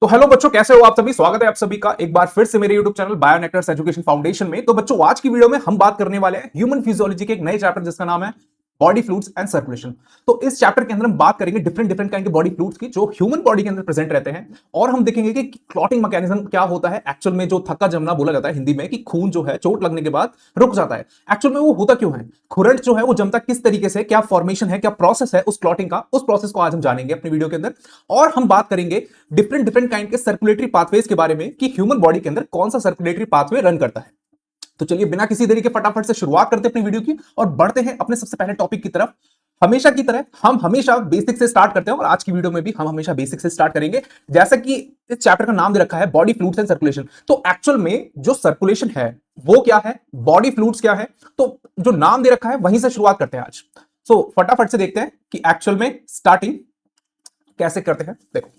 तो हेलो बच्चों, कैसे हो आप सभी। स्वागत है आप सभी का एक बार फिर से मेरे YouTube चैनल बायोनेक्टर्स एजुकेशन फाउंडेशन में। तो बच्चों, आज की वीडियो में हम बात करने वाले हैं ह्यूमन फिजियोलॉजी के एक नए चैप्टर जिसका नाम है बॉडी फ्लूइड्स एंड सर्कुलेशन। तो इस चैप्टर के अंदर हम बात करेंगे डिफरेंट डिफरेंट काइंड के बॉडी फ्लूइड्स की जो ह्यूमन बॉडी के अंदर प्रेजेंट रहते हैं, और हम देखेंगे कि क्लॉटिंग मैकेनिज्म क्या होता है एक्चुअल में। जो थक्का जमना बोला जाता है हिंदी में कि खून जो है चोट लगने के बाद रुक जाता है, एक्चुअल में वो होता क्यों है, खुरंट जो है वो जमता किस तरीके से, क्या फॉर्मेशन है, क्या प्रोसेस है उस क्लॉटिंग का, उस प्रोसेस को आज हम जानेंगे अपनी वीडियो के अंदर। और हम बात करेंगे डिफरेंट डिफरेंट काइंड के सर्कुलेटरी पाथवेज के बारे में कि ह्यूमन बॉडी के अंदर कौन सा सर्कुलेटरी पाथवे रन करता है। तो चलिए बिना किसी देरी के फटाफट से शुरुआत करते हैं अपनी वीडियो की और बढ़ते हैं अपने सबसे पहले टॉपिक की तरफ। हमेशा की तरह हम हमेशा बेसिक से स्टार्ट करते हैं और आज की वीडियो में भी हम हमेशा बेसिक से स्टार्ट करेंगे। जैसा कि इस चैप्टर का नाम दे रखा है बॉडी फ्लूइड्स एंड सर्कुलेशन, तो एक्चुअल में जो सर्कुलेशन है वो क्या है, बॉडी फ्लूइड्स क्या है, तो जो नाम दे रखा है वहीं से शुरुआत करते हैं आज। सो फटाफट से देखते हैं कि एक्चुअल में स्टार्टिंग कैसे करते हैं। देखो,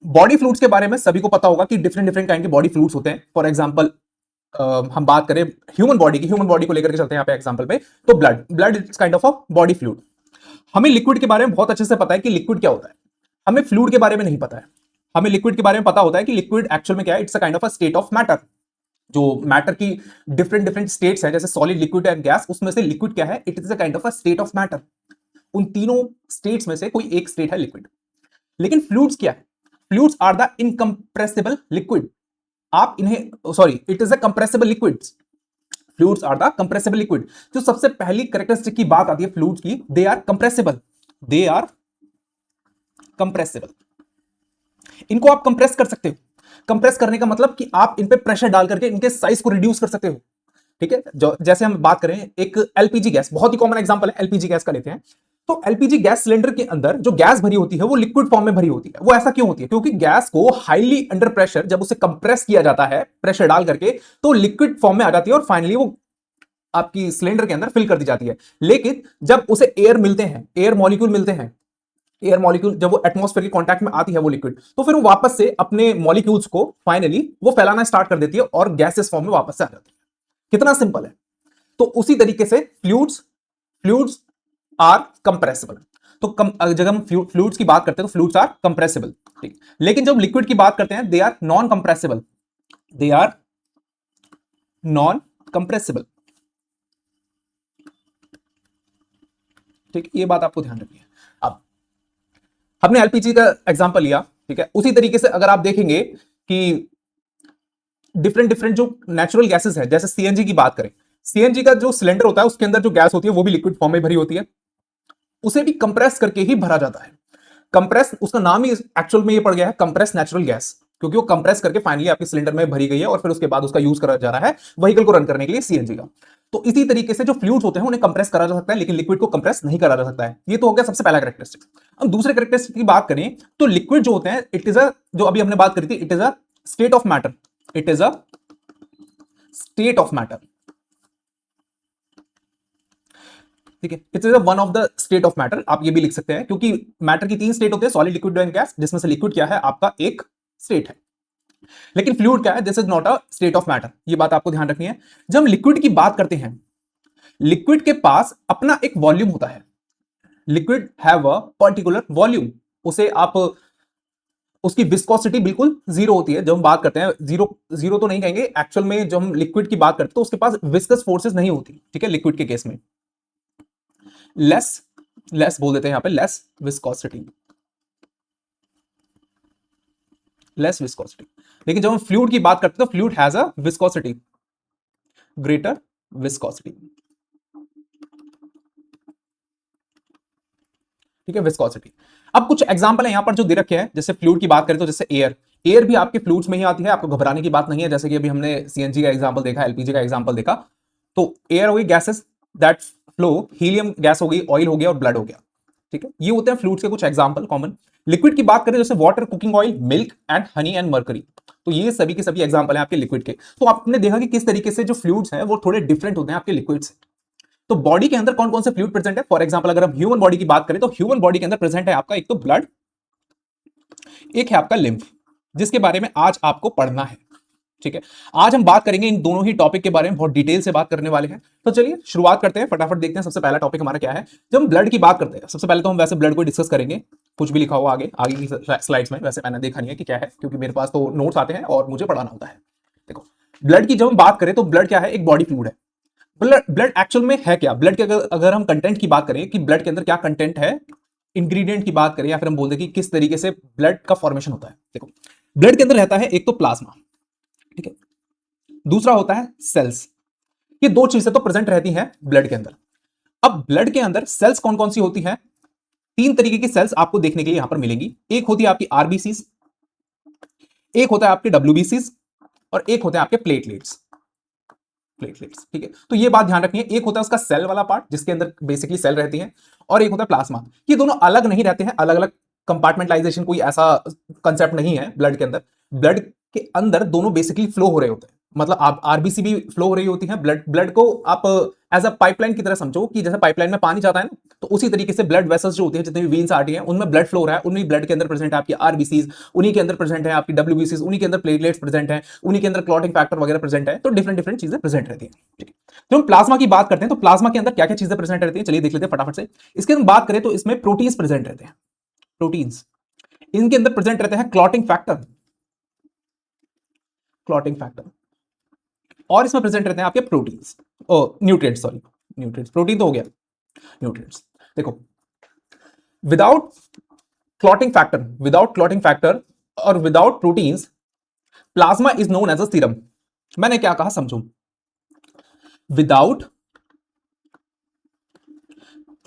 बॉडी फ्लूइड्स के बारे में सभी को पता होगा कि डिफरेंट डिफरेंट काइंड के बॉडी फ्लूइड्स होते हैं। फॉर एग्जांपल हम बात करें ह्यूमन बॉडी की, ह्यूमन बॉडी को लेकर के चलते हैं यहाँ पे एग्जांपल पे, तो blood blood is kind of a body fluid. हमें लिक्विड के बारे में बहुत अच्छे से पता है कि लिक्विड क्या होता है, हमें फ्लूइड के बारे में नहीं पता है। हमें लिक्विड के बारे में पता होता है कि लिक्विड एक्चुअल में क्या है, it's a kind of a state of matter. जो मैटर की डिफरेंट डिफरेंट स्टेट्स है, जैसे सॉलिड, लिक्विड एंड गैस, उसमें से लिक्विड क्या है, it is a kind of a state of matter. उन तीनों स्टेट्स में से कोई एक स्टेट है लिक्विड। लेकिन फ्लूइड्स क्या है, fluids are the incompressible liquid. आप इन्हें sorry it is a compressible liquids. Fluids are the compressible liquid. जो सबसे पहली कैरेक्टरिस्टिक की बात आती है फ्लूइड्स की, they are compressible. They are compressible. इनको आप कंप्रेस कर सकते हो। कंप्रेस करने का मतलब कि आप इन पे प्रेशर डाल करके इनके साइज को रिड्यूस कर सकते हो। ठीक है, जो जैसे हम बात करें एक एलपीजी गैस, बहुत ही कॉमन एग्जांपल है, एलपीजी गैस का लेते हैं। तो एलपीजी गैस सिलेंडर के अंदर जो गैस भरी होती है वो लिक्विड फॉर्म में भरी होती है। वो ऐसा क्यों होती है, क्योंकि गैस को हाईली अंडर प्रेशर जब उसे कंप्रेस किया जाता है प्रेशर डाल करके, तो लिक्विड फॉर्म में आ जाती है और फाइनली वो आपकी सिलेंडर के अंदर फिल कर दी जाती है। लेकिन जब उसे एयर मिलते हैं, एयर मॉलिक्यूल मिलते हैं, एयर मॉलिक्यूल जब वो एटमॉस्फेयर के कांटेक्ट में आती है वो लिक्विड, तो फिर वो वापस से अपने मॉलिक्यूल्स को फाइनली वो फैलाना स्टार्ट कर देती है और गैसेस फॉर्म में वापस से आ जाती है। कितना सिंपल है। तो उसी तरीके से फ्लूइड्स फ्लूइड्स आर कंप्रेसिबल। तो जब हम फ्लूइड्स की बात करते हैं तो फ्लूइड्स आर कंप्रेसिबल, ठीक। लेकिन जब लिक्विड की बात करते हैं, they are non compressible. They are non compressible, ठीक। ये बात आपको ध्यान रखनी है। अब हमने एलपीजी का एग्जांपल लिया, ठीक है। उसी तरीके से अगर आप देखेंगे कि डिफरेंट डिफरेंट जो नेचुरल गैसेस है, जैसे सीएनजी की बात करें, सीएनजी का जो सिलेंडर होता है उसके अंदर जो गैस होती है वो भी लिक्विड फॉर्म में भरी होती है। उसे भी कंप्रेस करके ही भरा जाता है। कंप्रेस, उसका नाम ही एक्चुअल में ये पड़ गया है कंप्रेस नेचुरल गैस, क्योंकि वो कंप्रेस करके फाइनली आपके सिलेंडर में भरी गई है और फिर उसके बाद उसका यूज करा जा रहा है व्हीकल को रन करने के लिए, सीएनजी का। तो इसी तरीके से जो फ्लूइड्स होते हैं उन्हें कंप्रेस करा जा सकता है, लेकिन लिक्विड को कंप्रेस नहीं करा जा सकता है। ये तो हो गया सबसे पहला कैरेक्टरिस्टिक। अब दूसरे कैरेक्टरिस्टिक की बात करें तो लिक्विड जो होते हैं, इट इज अ, जो अभी हमने बात करी थी, it is a state of matter. It is a state of matter, ठीक है। It is one of the state of matter, आप ये भी लिख सकते हैं, क्योंकि मैटर की तीन स्टेट होते हैं, सॉलिड, लिक्विड एंड गैस, जिसमें से लिक्विड क्या है आपका एक स्टेट है। लेकिन फ्लूइड क्या है, this is not a state of matter. ये बात आपको ध्यान रखनी है। जब हम लिक्विड की बात करते हैं, लिक्विड के पास अपना एक वॉल्यूम होता है। Liquid have a particular volume. उसे आप, उसकी विस्कोसिटी बिल्कुल जीरो होती है। जब हम बात करते हैं, जीरो जीरो तो नहीं कहेंगे एक्चुअल में, जब हम लिक्विड की बात करते हैं तो उसके पास विस्कस फोर्सेस नहीं होती, ठीक है। लिक्विड के केस में लेस लेस बोल देते हैं यहां पे, लेस विस्कोसिटी, लेस विस्कोसिटी। लेकिन जब हम फ्लूइड की बात करते हैं तो fluid has a viscosity, greater viscosity, ठीक है, विस्कोसिटी। अब कुछ एग्जांपल है यहां पर जो दे रखे हैं, जैसे फ्लूइड की बात करें तो जैसे एयर, एयर भी आपके फ्लूइड्स में ही आती है, आपको घबराने की बात नहीं है। जैसे कि अभी हमने सीएनजी का एग्जांपल देखा, एलपीजी का एग्जांपल देखा। तो एयर हो गई, gases that flow, helium gas हो गई, ऑयल हो गया और ब्लड हो गया, ठीक है। ये होते हैं फ्लूइड्स के कुछ एग्जांपल कॉमन। लिक्विड की बात करें जैसे water, cooking oil, milk and honey and mercury, तो ये सभी के सभी एग्जांपल हैं आपके लिक्विड के। तो आपने देखा कि किस तरीके से जो फ्लूइड्स हैं वो थोड़े डिफरेंट होते हैं आपके लिक्विड से। तो बॉडी के अंदर कौन कौन से फ्लूइड प्रेजेंट है, फॉर एग्जांपल अगर हम ह्यूमन बॉडी की बात करें तो ह्यूमन बॉडी के अंदर प्रेजेंट है आपका एक तो ब्लड, एक है आपका लिम्फ, जिसके बारे में आज आपको पढ़ना है, ठीक है। आज हम बात करेंगे इन दोनों ही टॉपिक के बारे में, बहुत डिटेल से बात करने वाले हैं। तो चलिए शुरुआत करते हैं, फटाफट देखते हैं सबसे पहला टॉपिक हमारा क्या है। जब हम ब्लड की बात करते हैं, सबसे पहले तो हम वैसे ब्लड को डिस्कस करेंगे। कुछ भी लिखा हुआ आगे आगे की स्लाइड्स में, वैसे मैंने देखा नहीं है कि क्या है, क्योंकि मेरे पास तो नोट्स आते हैं और मुझे पढ़ाना होता है। देखो, ब्लड की जब हम बात करें तो ब्लड क्या है, एक बॉडी फ्लूइड है। ब्लड ब्लड एक्चुअल में है क्या, ब्लड के अगर हम कंटेंट की बात करें कि ब्लड के अंदर क्या कंटेंट है, इंग्रेडिएंट की बात करें, या फिर हम बोल दें कि किस तरीके से ब्लड का फॉर्मेशन होता है। देखो, ब्लड के अंदर रहता है एक तो प्लाज्मा, ठीक है, दूसरा होता है सेल्स। ये दो चीजें तो प्रेजेंट रहती हैं ब्लड के अंदर। अब ब्लड के अंदर सेल्स कौन कौन सी होती हैं? तीन तरीके की सेल्स आपको देखने के लिए यहां पर मिलेंगी। एक होती है आपकी आरबीसीज, एक होता है आपके डब्ल्यूबीसीज, और एक होते हैं आपके प्लेटलेट्स। प्लेटलेट्स, ठीक है। तो ये बात ध्यान रखनी है, एक होता है उसका सेल वाला पार्ट जिसके अंदर बेसिकली सेल रहती है, और एक होता है प्लाज्मा। ये दोनों अलग नहीं रहते हैं, अलग अलग कंपार्टमेंटलाइजेशन कोई ऐसा कंसेप्ट नहीं है ब्लड के अंदर। ब्लड के अंदर दोनों बेसिकली फ्लो हो रहे होते हैं, मतलब आप आरबीसी भी फ्लो हो रही होती है। ब्लड ब्लड को आप एज अ पाइपलाइन की तरह समझो, कि जैसे पाइपलाइन में पानी जाता है ना, तो उसी तरीके से ब्लड वेसल्स जो होती हैं, जितनी भी वेन्स आर्टरी हैं, उनमें ब्लड फ्लो हो रहा है। उनमें ब्लड के अंदर प्रेजेंट है आपकी आरबीसीज, उन्हीं के अंदर प्रेजेंट है आपकी डब्ल्यूबीसीज, उन्हीं के अंदर प्लेटलेट्स प्रेजेंट है, उन्हीं के अंदर क्लॉटिंग फैक्टर वगैरह प्रेजेंट है। तो डिफरेंट डिफरेंट चीजें प्रेजेंट रहती है, ठीक है। जब हम प्लाज्मा की बात करते हैं तो प्लाज्मा के अंदर क्या क्या चीजें प्रेजेंट रहती है, चलिए देख लेते हैं फटाफट से। इसके हम बात करें तो इसमें प्रोटीन्स प्रेजेंट रहते हैं। प्रोटीन्स इनके अंदर प्रेजेंट रहते हैं क्लॉटिंग फैक्टर, क्लॉटिंग फैक्टर, और इसमें प्रेजेंट रहते हैं आपके proteins, oh nutrients, sorry nutrients, protein तो हो गया, न्यूट्रिएंट्स। देखो, विदाउट क्लॉटिंग फैक्टर और without proteins, plasma is known as a serum. मैंने क्या कहा समझो, विदाउट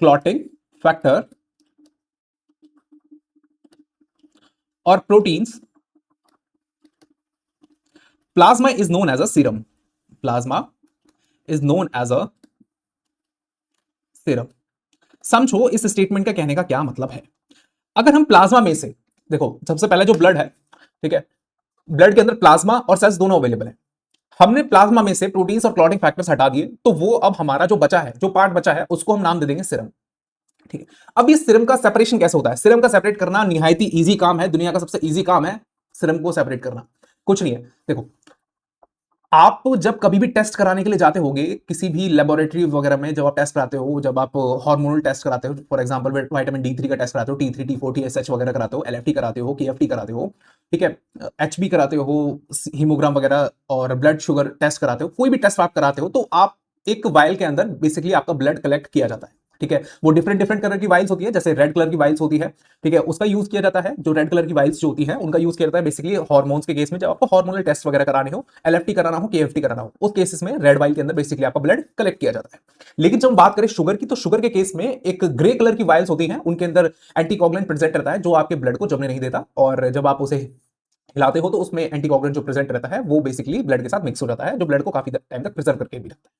क्लॉटिंग फैक्टर और proteins, plasma is known as a serum. Plasma is known as a serum. समझो इस स्टेटमेंट का कहने का क्या मतलब है। अगर हम प्लाज्मा में से, देखो सबसे पहले जो ब्लड है, ठीक है, ब्लड के अंदर प्लाज्मा और सेल्स दोनों अवेलेबल है। हमने प्लाज्मा में से प्रोटीन्स और क्लॉटिंग फैक्टर्स हटा दिए, तो वो अब हमारा जो बचा है, जो पार्ट बचा है, उसको हम नाम दे देंगे सीरम, ठीक है। अब इस सीरम का सेपरेशन कैसे होता है? सीरम का सेपरेट करना निहायत ही इजी काम है, दुनिया का सबसे इजी काम है सीरम को सेपरेट करना, कुछ नहीं है। देखो, आप जब कभी भी टेस्ट कराने के लिए जाते होगे किसी भी लेबोरेटरी वगैरह में, जब आप टेस्ट कराते हो, जब आप हार्मोनल टेस्ट कराते हो, फॉर एग्जांपल विटामिन डी3 का टेस्ट कराते हो, टी3 टी4 टीएसएच वगैरह कराते हो, एलएफटी कराते हो, केएफटी कराते हो, ठीक है, एचबी कराते हो, हीमोग्राम वगैरह, और ब्लड शुगर टेस्ट कराते हो, कोई भी टेस्ट आप कराते हो, तो आप एक वायल के अंदर बेसिकली आपका ब्लड कलेक्ट किया जाता है, ठीक है। वो डिफरेंट डिफरेंट कलर की वाइल्स होती है, जैसे रेड कलर की वाइल्स होती है, ठीक है, उसका यूज किया जाता है। जो रेड कलर की वाइल्स जो होती है उनका यूज किया जाता है बेसिकली हार्मोन्स के केस में, जब आपको हार्मोनल टेस्ट वगैरह कराने हो, एलएफटी कराना हो, केएफटी कराना हो, उस केसेस में रेड वाइल के अंदर बेसिकली आपका ब्लड कलेक्ट किया जाता है। लेकिन जब हम बात करें शुगर की, तो शुगर के केस में एक ग्रे कलर की वाइल्स होती हैं, उनके अंदर एंटीकोगुलेंट प्रेजेंट रहता है, जो आपके ब्लड को जमने नहीं देता, और जब आप उसे हिलाते हो तो उसमें एंटीकोगुलेंट जो प्रेजेंट रहता है वो बेसिकली ब्लड के साथ मिक्स हो जाता है, जो ब्लड को काफी टाइम तक प्रिजर्व करके भी रखता है।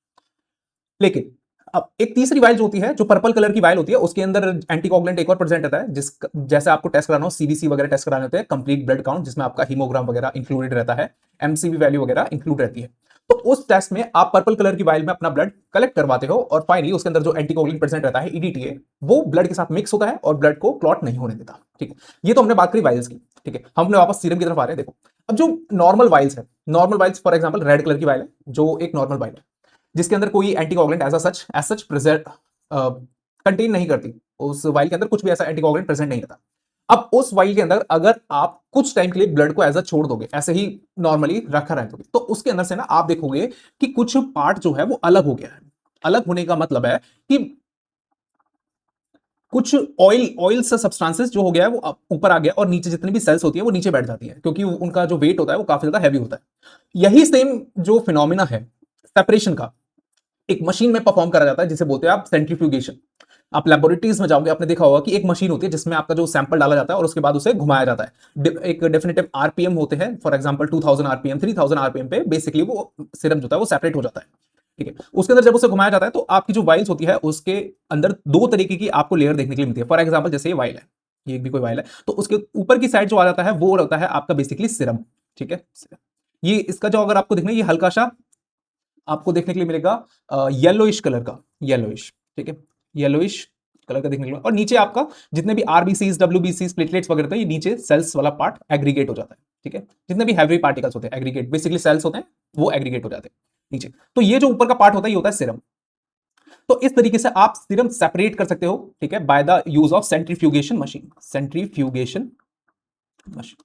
लेकिन अब एक तीसरी वाइल जो होती है, जो पर्पल कलर की वाइल होती है, उसके अंदर एंटीकोगुलेंट एक और प्रेजेंट रहता है, जिस जैसे आपको टेस्ट कराना हो, सीबीसी वगैरह टेस्ट कराने होते हैं, कंप्लीट ब्लड काउंट, जिसमें आपका हीमोग्राम वगैरह इंक्लूडेड रहता है, एमसीवी वैल्यू वगैरह इंक्लूड रहती है। तो उस टेस्ट में आप पर्पल कलर की वाइल में अपना ब्लड कलेक्ट करवाते हो, और फाइनली उसके अंदर जो एंटीकोगुलेंट प्रेजेंट रहता है, ईडीटीए, वो ब्लड के साथ मिक्स होता है और ब्लड को क्लॉट नहीं होने देता, ठीक है। ये तो हमने बात करी वाइल्स की, ठीक है। हम अपने वापस सीरम की तरफ आ रहे हैं। देखो, अब जो नॉर्मल वाइल्स है, normal vials for example red colour की वाइल है, जो एक नॉर्मल वाइल है, जिसके अंदर कोई anticoagulant as such present contain नहीं करती, उस वाइल के अंदर कुछ भी ऐसा एंटीकोगुलेंट प्रेजेंट नहीं रहता। अब उस वाइल के अंदर अगर आप कुछ टाइम के लिए ब्लड को एज अ छोड़ दोगे, ऐसे ही नॉर्मली रखा रहने दोगे, तो उसके अंदर से ना आप देखोगे कि कुछ पार्ट जो है वो अलग हो गया है। अलग होने का मतलब है कि कुछ ऑयल से सब्सटेंसेस जो हो गया है वो ऊपर आ गया, और नीचे जितनी भी सेल्स होती है वो नीचे बैठ जाती है, क्योंकि उनका जो वेट होता है वो काफी ज्यादा हैवी होता है। यही सेम जो फिनोमिना है सेपरेशन का, एक मशीन में परफॉर्म करा जाता है, जिसे बोलते हैं आप सेंट्रीफ्यूगेशन। आप लेबोरेटरीज में जाओगे, आपने देखा होगा कि एक मशीन होती है जिसमें आपका जो सैंपल डाला जाता है और उसके बाद उसे घुमाया जाता है। एक डेफिनेटिव आरपीएम होते हैं, फॉर एग्जांपल 2000 आरपीएम, 3000 आरपीएम पे बेसिकली वो सिरम जो होता है वो सेपरेट हो जाता है, ठीक है। उसके अंदर जब उसे घुमाया जाता है तो आपकी जो वाइल्स होती है उसके अंदर दो तरीके की आपको लेयर देखने के लिए मिलती है। फॉर एग्जाम्पल जैसे ये वाइल है, ये भी कोई वाइल है, तो उसके ऊपर की साइड जो आ जाता है वो होता है आपका बेसिकली सिरम, ठीक है। ये इसका जो अगर आपको देखना है, ये हल्का सा आपको देखने के लिए मिलेगा येलोइश कलर का, येलोइश, ठीक है, येलोइश कलर का देखने के लिए। और नीचे आपका जितने भी आरबीसीज, डब्ल्यूबीसीज, प्लेटलेट्स वगैरह होते हैं, ये नीचे सेल्स वाला पार्ट एग्रीगेट हो जाता है, ठीक है। जितने भी हैवी पार्टिकल्स होते हैं एग्रीगेट, बेसिकली सेल्स होते हैं, वो एग्रीगेट हो जाते हैं नीचे। तो ये जो ऊपर का पार्ट होता है ये होता है सीरम। तो इस तरीके से आप सीरम सेपरेट कर सकते हो, ठीक है, by the use of centrifugation machine. Centrifugation machine,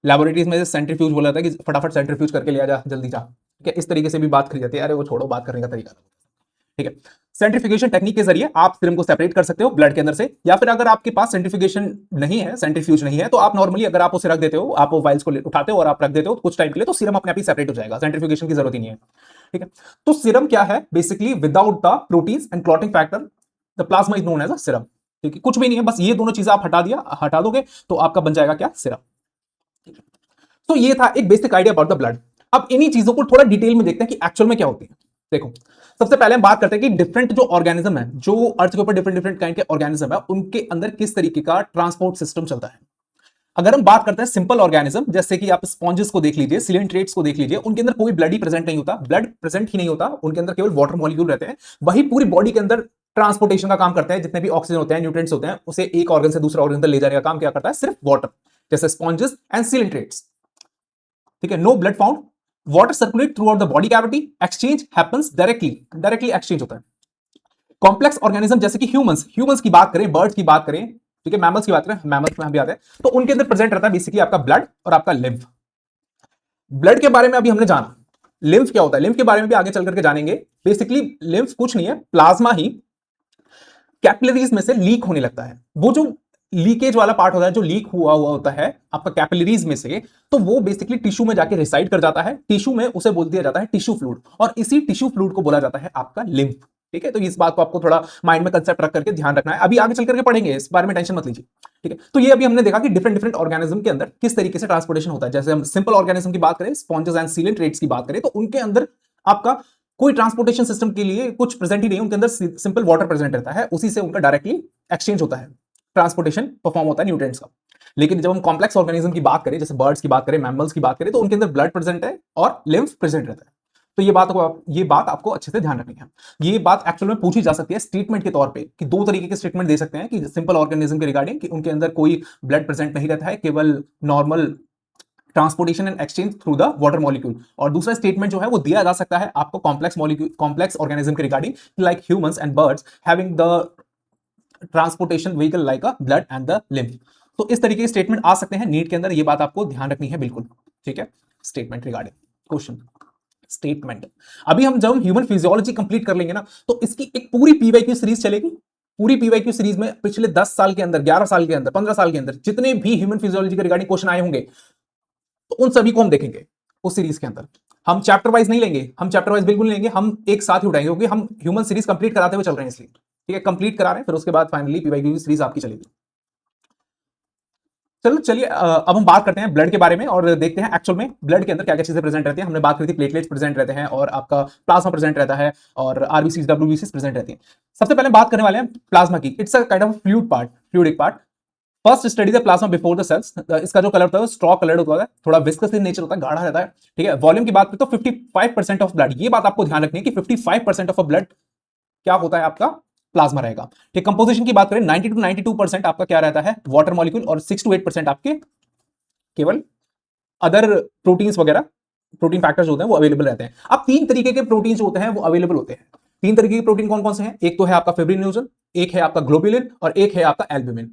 laboratories में सेंट्रीफ्यूज बोला था कि फटाफट सेंट्रीफ्यूज करके लिया जा, जल्दी जा, ठीक है, इस तरीके से भी बात करी जाती है। अरे वो छोड़ो, बात करने का तरीका, ठीक है। सेंट्रीफ्यूगेशन टेक्निक के जरिए आप सीरम को सेपरेट कर सकते हो ब्लड के अंदर से, या फिर अगर आपके पास सेंट्रीफ्यूगेशन नहीं है, सेंट्रीफ्यूज नहीं है, तो आप नॉर्मली अगर आप उसे रख देते हो, आप वाइल्स को उठाते हो और आप रख देते हो कुछ टाइम के लिए, तो सीरम अपने आप ही सेपरेट हो जाएगा, सेंट्रीफ्यूगेशन की जरूरत ही नहीं है, ठीक है। तो सीरम क्या है, basically without the proteins and clotting factor the plasma is known as a serum, ठीक है। कुछ भी नहीं है, बस ये दोनों चीजें आप हटा दोगे तो आपका बन जाएगा क्या, सीरम। तो ये था एक basic idea about the blood. अब इन्हीं चीजों को थोड़ा डिटेल में देखते हैं कि एक्चुअल में क्या होती है। देखो, सबसे पहले हम बात करते हैं कि डिफरेंट जो ऑर्गेनिज्म है, जो अर्थ के ऊपर डिफरेंट डिफरेंट काइंड के ऑर्गेनिज्म है, उनके अंदर किस तरीके का ट्रांसपोर्ट सिस्टम चलता है। अगर हम बात करते हैं सिंपल ऑर्गेनिज्म, जैसे कि आप स्पॉन्जेस को देख लीजिए, सिलेंट्रेट्स को देख लीजिए, उनके अंदर कोई ब्लड ही प्रेजेंट नहीं होता, ब्लड प्रेजेंट ही नहीं होता, उनके अंदर केवल वाटर मॉलिक्यूल रहते हैं। वही पूरी बॉडी के अंदर ट्रांसपोर्टेशन का काम करते हैं, जितने भी ऑक्सीजन होते हैं, न्यूट्रिएंट्स होते हैं, उसे एक ऑर्गन से दूसरे ऑर्गन तक ले जाने का काम क्या करता है, सिर्फ वाटर, जैसे स्पॉन्जेस एंड सिलेंट्रेट्स, ठीक है। No blood found, water circulate throughout the body cavity, exchange happens directly exchange होता है। कॉम्प्लेक्स ऑर्गेनिज्म जैसे कि ह्यूमंस की बात करें, बर्ड्स की बात करें, ठीक है, मैमल्स की बात करें, मैमल्स में हम भी आते हैं, तो उनके अंदर प्रेजेंट रहता है बेसिकली आपका ब्लड और आपका लिम्फ। ब्लड के बारे में अभी हमने जाना, लिम्फ क्या होता है, लिम्फ के बारे में भी आगे चल करके जानेंगे। बेसिकली लिम्फ कुछ नहीं है, प्लाज्मा ही कैपिलरीज में से लीक होने लगता है। वो जो लीकेज वाला पार्ट होता है, जो लीक हुआ होता है आपका कैपिलरीज में से, तो वो बेसिकली टिश्यू में जाके रिसाइड कर जाता है। टिश्यू में उसे बोल दिया जाता है टिश्यू फ्लूइड, और इसी टिश्यू फ्लूइड को बोला जाता है आपका लिम्फ, ठीक है। तो इस बात को आपको थोड़ा माइंड में कंसेप्ट रख करके ध्यान रखना है, अभी आगे चल करके पढ़ेंगे, इस बारे में टेंशन मत लीजिए, ठीक है। तो ये अभी हमने देखा कि डिफरेंट डिफरेंट ऑर्गेनिज्म के अंदर किस तरीके से ट्रांसपोर्टेशन होता है। जैसे हम सिंपल ऑर्गेनिज्म की बात करें, स्पॉन्जेस एंड सीलेंट्रेट्स की बात करें, तो उनके अंदर आपका कोई ट्रांसपोर्टेशन सिस्टम के लिए कुछ प्रेजेंट ही नहीं, उनके अंदर सिंपल वाटर प्रेजेंट रहता है, उसी से उनका डायरेक्टली एक्सचेंज होता है, ट्रांसपोर्टेशन परफॉर्म होता है न्यूट्रिएंट्स का। लेकिन जब हम कॉम्प्लेक्स ऑर्गेनिज्म की बात करें, जैसे बर्ड्स की बात करें, मैमल्स की बात करें, तो उनके अंदर ब्लड प्रेजेंट है और लिम्फ प्रेजेंट रहता है। तो ये बात आपको अच्छे से ध्यान रखनी है। ये बात एक्चुअल में पूछी जा सकती है स्टेटमेंट के तौर पे, कि दो तरीके के स्टेटमेंट दे सकते हैं कि सिंपल ऑर्गेनिज्म के रिगार्डिंग, कि उनके अंदर कोई ब्लड प्रेजेंट नहीं रहता है, केवल normal transportation and exchange through the water molecule. और दूसरा स्टेटमेंट जो है वो दिया जा सकता है आपको कॉम्प्लेक्स ऑर्गेनिज्म के regarding, like humans and birds having the transportation vehicle like a blood and the lymph. तो इस तरीके के स्टेटमेंट आ सकते हैं नीट के अंदर, ये बात आपको ध्यान रखनी है बिल्कुल, ठीक है। Statement regarding question statement. अभी हम जब ह्यूमन फिजियोलॉजी कंप्लीट कर लेंगे ना, तो इसकी एक पूरी पीवाईक्यू सीरीज चलेगी। पूरी पीवाईक्यू सीरीज में पिछले 10 साल के अंदर, 11 साल के अंदर, 15 साल के अंदर जितने भी ह्यूमन फिजियोलॉजी के रिगार्डिंग क्वेश्चन आए होंगे, तो उन सभी को हम देखेंगे उस सीरीज के अंदर। हम चैप्टर वाइज नहीं लेंगे, हम चैप्टर वाइज बिल्कुल नहीं लेंगे, हम एक साथ ही उठाएंगे, क्योंकि हम ह्यूमन सीरीज कंप्लीट कराते हुए चल रहे हैं इसलिए, ठीक है। कंप्लीट करा रहे हैं, फिर उसके बाद फाइनली पीवाईक्यू की सीरीज आपकी चलेगी। चलो चलिए, अब हम बात करते हैं ब्लड के बारे में और देखते हैं एक्चुअल में ब्लड के अंदर क्या क्या चीजें प्रेजेंट रहती हैं। हमने बात करी थी प्लेटलेट्स प्रेजेंट रहते हैं, और आपका प्लाज्मा प्रेजेंट रहता है, और आरबीसी डब्ल्यूबीसी प्रेजेंट रहती हैं। सबसे पहले बात करने वाले हैं प्लाज्मा की। It's a kind of fluidic part. First study the plasma before the cells. इसका जो कलर होता है स्ट्रॉ कलर्ड होता है, थोड़ा विस्कस इन नेचर होता है, गाढ़ा रहता है, ठीक है। वॉल्यूम की बात करें तो 55% ऑफ ब्लड, ये बात आपको ध्यान रखनी है कि 55% ऑफ ब्लड क्या होता है आपका, प्लाज्मा रहेगा, ठीक। कंपोजिशन की बात करें 90 to 92% आपका क्या रहता है, वाटर मॉलिक्यूल, और 6 to 8% आपके केवल अदर प्रोटीन्स वगैरह, प्रोटीन फैक्टर्स होते हैं वो अवेलेबल रहते हैं। अब तीन तरीके के प्रोटीन जो होते हैं वो अवेलेबल होते हैं। तीन तरीके के प्रोटीन कौन कौन से हैं, एक तो है आपका फिब्रिनोजन, एक है आपका ग्लोबुलिन, और एक है आपका एल्ब्यूमिन।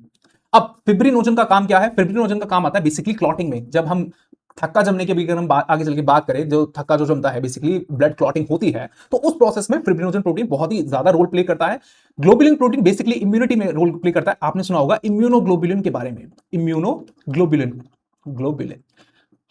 अब फिब्रिनोजन का काम क्या है, फिब्रिनोजन का काम आता है बेसिकली क्लॉटिंग में। जब हम थक्का जमने के भी अगर हम आगे चल के बात करें, जो थक्का जो जमता है बेसिकली ब्लड क्लॉटिंग होती है, तो उस प्रोसेस में फिब्रिनोजन प्रोटीन बहुत ही ज्यादा रोल प्ले करता है। ग्लोबुलिन प्रोटीन बेसिकली इम्यूनिटी में रोल प्ले करता है। आपने सुना होगा इम्यूनोग्लोबुलिन के बारे में, इम्यूनोग्लोबुलिन, ग्लोबुलिन।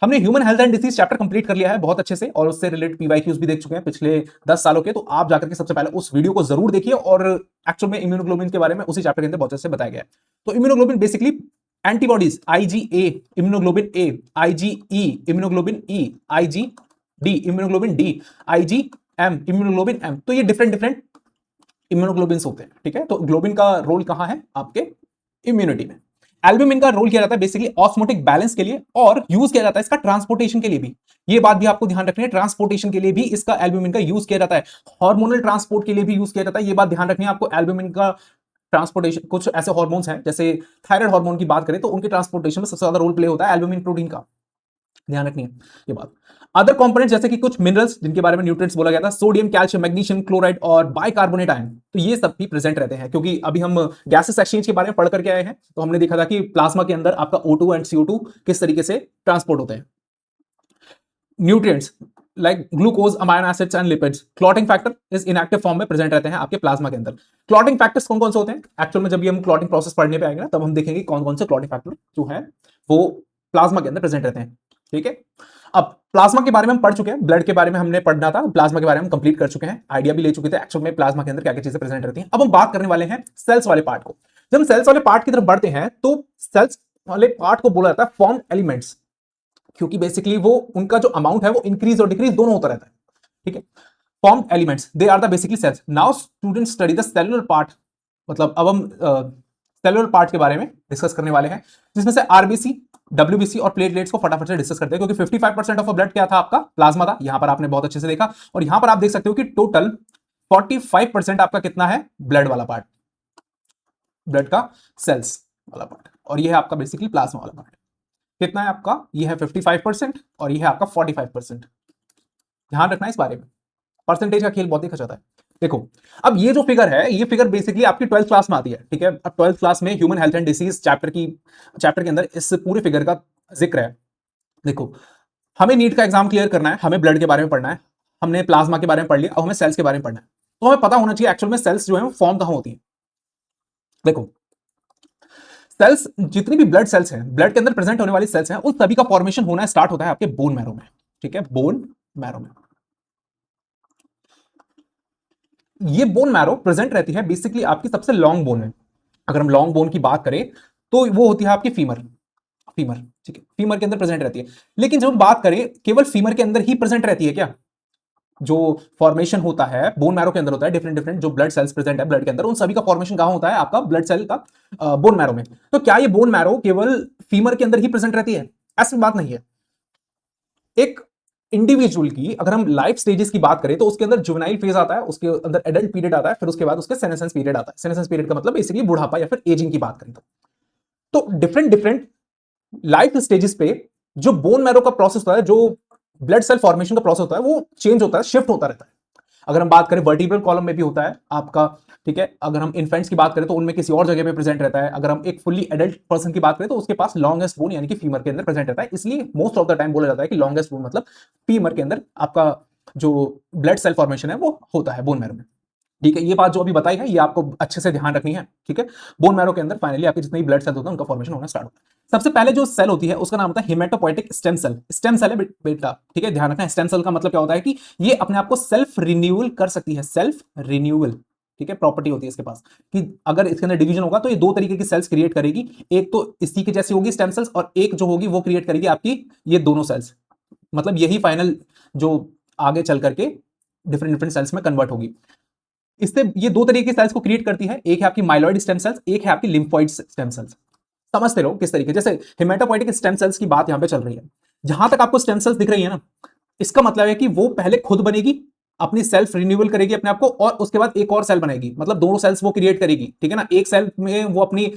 हमने human health and disease chapter complete कर लिया है बहुत अच्छे से, और उससे रिलेटेड पीवाईक्यूज भी देख चुके हैं पिछले 10 सालों के। तो आप जाकर के सबसे पहले उस वीडियो को जरूर देखिए, और एक्चुअल में इम्यूनोग्लोबिन के बारे में उसी चैप्टर के अंदर बहुत अच्छे से बताया गया है। तो immunoglobulin basically antibodies, IgA immunoglobulin A, IgE immunoglobulin E, IgD immunoglobulin D, IgM immunoglobulin M. तो ये डिफरेंट डिफरेंट इम्यूनोग्लोबिन होते हैं, ठीक है। तो ग्लोबिन का रोल कहां है, आपके इम्यूनिटी में। एल्ब्यूमिन का रोल किया जाता है बेसिकली ऑस्मोटिक बैलेंस के लिए, और यूज किया जाता है इसका ट्रांसपोर्टेशन के लिए भी। ये बात भी आपको ध्यान रखनी है, ट्रांसपोर्टेशन के लिए भी इसका एल्ब्यूमिन का यूज किया जाता है। हार्मोनल ट्रांसपोर्ट के लिए भी यूज किया जाता है, ये बात ध्यान रखनी है आपको। एल्ब्यूमिन का ट्रांसपोर्टेशन, कुछ ऐसे हार्मोन्स हैं जैसे थायराइड हार्मोन की बात करें, तो उनके ट्रांसपोर्टेशन में सबसे ज्यादा रोल प्ले होता है एल्ब्यूमिन प्रोटीन का, ध्यान रखनी है ये बात। अदर कंपोनेंट्स जैसे कि कुछ मिनरल्स जिनके बारे में न्यूट्रिएंट्स बोला गया था, सोडियम, कैल्शियम, मैग्नीशियम क्लोराइड और बाइकार्बोनेट आयन, तो ये सब भी प्रेजेंट रहते हैं। क्योंकि अभी हम गैसेस एक्सचेंज के बारे में पढ़ करके आए हैं, तो हमने देखा था कि प्लाज्मा के अंदर आपका O2 एंड CO2 किस तरीके से ट्रांसपोर्ट होते हैं। Nutrients like glucose, amino acids and lipids, clotting factor इस इनएक्टिव फॉर्म में प्रेजेंट रहते हैं आपके प्लाज्मा के अंदर। क्लॉटिंग फैक्टर्स कौन कौन से होते हैं एक्चुअल में, जब भी हम क्लॉटिंग प्रोसेस पढ़ने पे आएंगे ना, तब हम देखेंगे कौन कौन से क्लॉटिंग फैक्टर जो है वो प्लाज्मा के अंदर प्रेजेंट रहते हैं। ठीक है, अब प्लाज्मा के बारे में हम पढ़ चुके हैं, ब्लड के बारे में हमने पढ़ना था, प्लाज्मा के बारे में हम कंप्लीट कर चुके हैं, आइडिया भी ले चुके थे एक्चुअल में प्लाज्मा के अंदर क्या क्या चीजें प्रेजेंट रहती हैं। अब हम बात करने वाले हैं सेल्स वाले पार्ट को। जब हम सेल्स वाले पार्ट की तरफ बढ़ते हैं तो सेल्स वाले पार्ट को बोला जाता है फॉर्म्ड एलिमेंट्स, क्योंकि बेसिकली वो उनका जो अमाउंट है वो इंक्रीज और डिक्रीज दोनों होता रहता है। ठीक है, formed elements they are the basically cells. Now student study the cellular part, मतलब अब हम सेलुलर पार्ट के बारे में डिस्कस करने वाले हैं, जिसमें से आरबीसी, डब्ल्यूबीसी और प्लेटलेट्स को फटाफट से डिस्कस करते हैं, क्योंकि 55% ऑफ ब्लड क्या था आपका, प्लाज्मा था। यहां पर आपने बहुत अच्छे से देखा, और यहां पर आप देख सकते हो कि टोटल 45% आपका कितना है, ब्लड वाला पार्ट, ब्लड का सेल्स वाला पार्ट, और यह है आपका बेसिकली प्लाज्मा वाला पार्ट। कितना है आपका, यह है 55% और यह है आपका 45%। ध्यान रखना है इस बारे में, परसेंटेज का खेल बहुत ही खचाता है। देखो, अब ये जो फिगर है, ये फिगर बेसिकली आपकी 12th क्लास में आती है। ठीक है, अब 12th क्लास में human health and disease chapter के अंदर इस पूरे फिगर का जिक्र है। देखो, हमें नीट का एग्जाम क्लियर करना है, हमें ब्लड के बारे में पढ़ना है, हमने प्लाज्मा के बारे में पढ़ लिया, अब हमें सेल्स के बारे में पढ़ना है। तो हमें पता होना चाहिए एक्चुअल में सेल्स जो है वो फॉर्म कहां होती है। देखो, सेल्स जितनी भी ब्लड सेल्स हैं, ब्लड के अंदर प्रेजेंट होने वाली सेल्स हैं, उन सभी का फॉर्मेशन होना स्टार्ट होता है आपके बोन मैरो में। ठीक है, बोन मैरो में ये बोन मैरो प्रेजेंट रहती है बेसिकली आपकी सबसे लॉन्ग बोन में। अगर हम लॉन्ग बोन की बात करें तो वो होती है आपकी फीमर। फीमर, ठीक है, फीमर के अंदर प्रेजेंट रहती है। लेकिन जब हम बात करें केवल फीमर के अंदर ही प्रेजेंट रहती है क्या, जो फॉर्मेशन होता है बोन मैरो के अंदर होता है, डिफरेंट डिफरेंट जो ब्लड सेल्स प्रेजेंट है ब्लड के अंदर, उन सभी का फॉर्मेशन कहां होता है, आपका ब्लड सेल का बोन मैरो में। तो क्या ये बोन मैरो केवल फीमर के अंदर ही प्रेजेंट रहती है? ऐसी बात नहीं है। एक इंडिविजुअल की अगर हम लाइफ स्टेजेस की बात करें तो उसके अंदर जुवेनाइल फेज आता है, उसके अंदर एडल्ट पीरियड आता है, फिर उसके बाद उसके सेनेसेंस पीरियड आता है। सेनेसेंस पीरियड का मतलब बेसिकली बुढ़ापा या फिर एजिंग की बात करें तो डिफरेंट डिफरेंट लाइफ स्टेजेस पे जो बोन मैरो का प्रोसेस होता है, जो ब्लड सेल फॉर्मेशन का प्रोसेस होता है, वो चेंज होता है, शिफ्ट होता रहता है। अगर हम बात करें वर्टिब्रल कॉलम में भी होता है आपका, ठीक है। अगर हम इन्फेंट्स की बात करें तो उनमें किसी और जगह पे प्रेजेंट रहता है। अगर हम एक फुल्ली एडल्ट पर्सन की बात करें तो उसके पास लॉन्गेस्ट बोन यानी कि फीमर के अंदर प्रेजेंट रहता है। इसलिए मोस्ट ऑफ द टाइम बोला जाता है कि लॉन्गेस्ट बोन मतलब फीमर के अंदर आपका जो ब्लड सेल फॉर्मेशन है वो होता है बोन मैरो में। ठीक है, ये बात जो अभी बताई है ये आपको अच्छे से ध्यान रखनी है। ठीक है, बोन मैरो के अंदर फाइनली आपके जितने भी ब्लड सेल होते हैं उनका फॉर्मेशन होना स्टार्ट होता है। सबसे पहले जो सेल होती है उसका नाम होता है haematopoietic stem cell. Stem cell है बेटा, ठीक है, ध्यान रखना है। स्टेम सेल का मतलब क्या होता है कि ये अपने आप को सेल्फ रिन्यूअल कर सकती है, सेल्फ रिन्यूअल। ठीक है, प्रॉपर्टी होती है इसके पास कि अगर इसके अंदर डिवीजन होगा तो ये दो तरीके की सेल्स क्रिएट करेगी। एक तो इसी के जैसी होगी स्टेम सेल्स, और एक जो होगी वो क्रिएट करेगी आपकी ये दोनों सेल्स। मतलब यही फाइनल जो आगे चल करके डिफरेंट डिफरेंट सेल्स में कन्वर्ट होगी। इससे ये दो तरीके की सेल्स को क्रिएट करती है, एक है आपकी माइलॉइड स्टेम सेल्स, एक है आपकी लिम्फोइड स्टेम सेल्स। समझते रहो किस तरीके, जैसे हिमेटोपोइटिक स्टेम सेल्स की बात यहां पे चल रही है। जहां तक आपको स्टेम सेल्स दिख रही है ना, इसका मतलब है कि वो पहले खुद बनेगी, अपनी सेल्फ रिन्यूअल करेगी अपने आप को, और उसके बाद एक और सेल बनाएगी, मतलब दोनों सेल्स वो क्रिएट करेगी। ठीक है ना, एक सेल में वो अपनी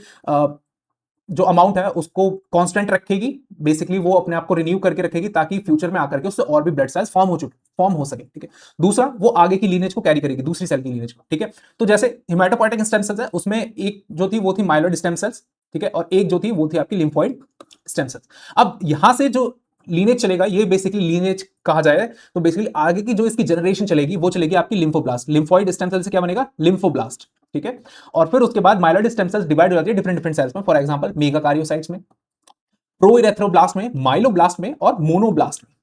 जो अमाउंट है उसको कांस्टेंट रखेगी, बेसिकली वो अपने आप को रिन्यू करके रखेगी ताकि फ्यूचर में आकर के उससे और भी ब्लड सेल्स फॉर्म हो सके। ठीक है, दूसरा वो आगे की लीनेज को कैरी करेगी, दूसरी सेल की लीनेज को। ठीक है, तो जैसे हिमेटोपोइटिक स्टेम सेल्स है उसमें एक जो थी वो थी माइलॉइड स्टेम सेल्स, ठीक है, और एक जो थी वो थी आपकी लिम्फोइड स्टेम सेल्स। अब यहां से जो लीनेज चलेगा ये बेसिकली लीनेज कहा जाए तो बेसिकली आगे की जो इसकी जनरेशन चलेगी वो चलेगी आपकी लिम्फोब्लास्ट। लिम्फोइड स्टेम सेल से क्या बनेगा, लिम्फोब्लास्ट। ठीक है, और फिर उसके बाद माइलॉइड स्टेम सेल्स डिवाइड हो जाती है डिफरेंट डिफरेंट सेल्स में। फॉर एग्जांपल मेगाकार्योसाइट्स में, प्रोइरेथ्रोब्लास्ट में, माइलोब्लास्ट में और मोनोब्लास्ट में।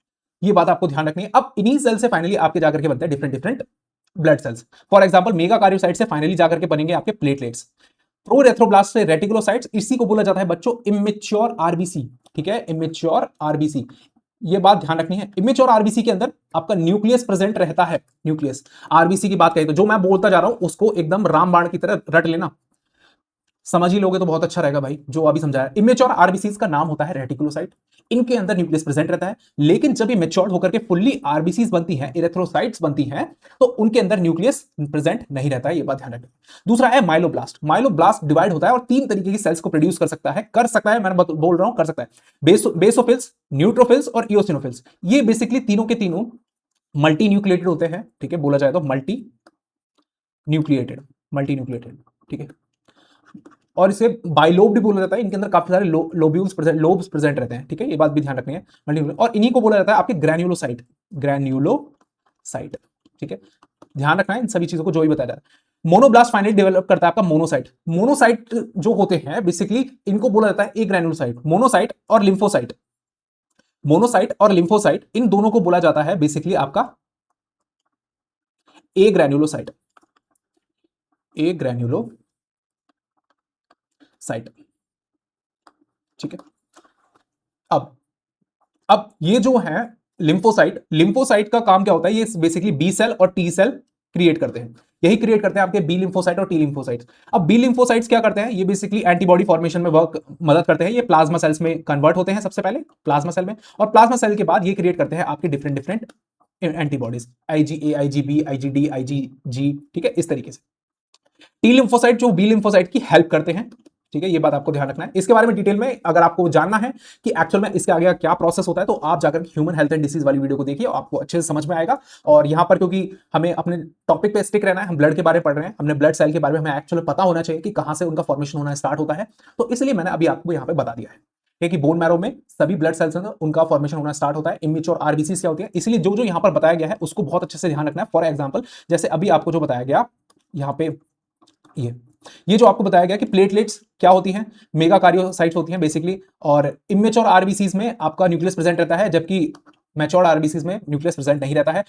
ये बात आपको ध्यान रखनी है। अब इन्हीं सेल से फाइनली आपके जाकर के बनते हैं different different blood cells. For example megakaryocyte से फाइनली जाकर के बनेंगे आपके प्लेटलेट्स, प्रोरेथ्रोब्लास्ट से रेटिकुलोसाइट्स, इसी को बोला जाता है बच्चों इमेच्योर आरबीसी। ठीक है, इमेच्योर आरबीसी, ये बात ध्यान रखनी है। इमेच्योर आरबीसी के अंदर आपका न्यूक्लियस प्रेजेंट रहता है। न्यूक्लियस आरबीसी की बात करें तो जो मैं बोलता जा रहा हूं उसको एकदम रामबाण की तरह रट लेना। समझ ही लोगे तो बहुत अच्छा रहेगा भाई, जो अभी समझाया। इमेच्योर आरबीसीज का नाम होता है रेटिकुलोसाइट। इनके अंदर न्यूक्लियस प्रेजेंट रहता है, लेकिन जब ये मेच्योर होकर के फुल्ली आरबीसीज बनती हैं, इरेथ्रोसाइट्स बनती हैं, तो उनके अंदर न्यूक्लियस प्रेजेंट नहीं रहता है, ये बात ध्यान रखना। दूसरा है माइलोब्लास्ट। माइलोब्लास्ट डिवाइड होता है और 3 तरीके की सेल्स को प्रोड्यूस कर सकता है, मैंने बोल रहा हूं कर सकता है। बेसोफिल्स, न्यूट्रोफिल्स और इओसिनोफिल्स। ये बेसिकली तीनों के तीनों मल्टी न्यूक्लिएटेड होते हैं, ठीक है, बोला जाए तो मल्टी न्यूक्लिएटेड, ठीक है। और इसे बाइलोब भी बोला जाता है, इनके अंदर काफी सारे लोब्स प्रेजेंट रहते हैं, ठीक है, ये बात भी ध्यान रखनी है। और इन्हीं को बोला जाता है आपके ग्रैन्युलोसाइट, ठीक है, ध्यान रखना है इन सभी चीजों को जो भी बताया जा रहा है। मोनोब्लास्ट फाइनली डेवलप करता है आपका मोनोसाइट। मोनोसाइट जो होते हैं बेसिकली इनको बोला जाता है ए ग्रैन्युलोसाइट। मोनोसाइट और लिम्फोसाइट इन दोनों को बोला जाता है बेसिकली आपका ए ग्रैन्युलोसाइट, ठीक है। अब ये जो है लिम्फोसाइट का काम क्या होता है, ये बेसिकली बी सेल और टी सेल क्रिएट करते हैं। यही क्रिएट करते हैं आपके बी लिम्फोसाइट और टी लिम्फोसाइट्स। अब बी लिम्फोसाइट्स क्या करते हैं, ये बेसिकली एंटीबॉडी फॉर्मेशन में मदद करते हैं। ये प्लाज्मा सेल्स में कन्वर्ट होते हैं सबसे पहले प्लाज्मा सेल में, और प्लाज्मा सेल के बाद ये क्रिएट करते हैं आपके different antibodies, IgA, IGB, IgD, IgG, ठीक है, इस तरीके से। टी लिम्फोसाइट जो बी लिम्फोसाइट की हेल्प करते हैं, ठीक है, ये बात आपको ध्यान रखना है। इसके बारे में डिटेल में अगर आपको जानना है कि एक्चुअल में इसके आगे क्या प्रोसेस होता है, तो आप जाकर ह्यूमन हेल्थ एंड डिसीज वाली वीडियो को देखिए, आपको अच्छे से समझ में आएगा। और यहां पर क्योंकि हमें अपने टॉपिक पे स्टिक रहना है, हम ब्लड के बारे में पढ़ रहे हैं, हमने ब्लड सेल के बारे में हमें एक्चुअली पता होना चाहिए कि कहां से उनका फॉर्मेशन होना स्टार्ट होता है, तो इसलिए मैंने अभी आपको यहां पर बता दिया है कि बोन मैरो में सभी ब्लड सेल्स उनका फॉर्मेशन होना स्टार्ट होता है। इमेच्योर आरबीसी क्या होती है, इसलिए जो जो यहां पर बताया गया है उसको बहुत अच्छे से ध्यान रखना है। फॉर एग्जाम्पल जैसे अभी आपको जो बताया गया यहां पे, ये जो आपको बताया गया कि प्लेटलेट्स क्या होती हैं, मेगा कार्योसाइट्स होती हैं बेसिकली, और इमेच्योर आरबीसीज में आपका न्यूक्लियस प्रेजेंट रहता है, जबकि मैच्योर आरबीसीज में न्यूक्लियस प्रेजेंट नहीं रहता है।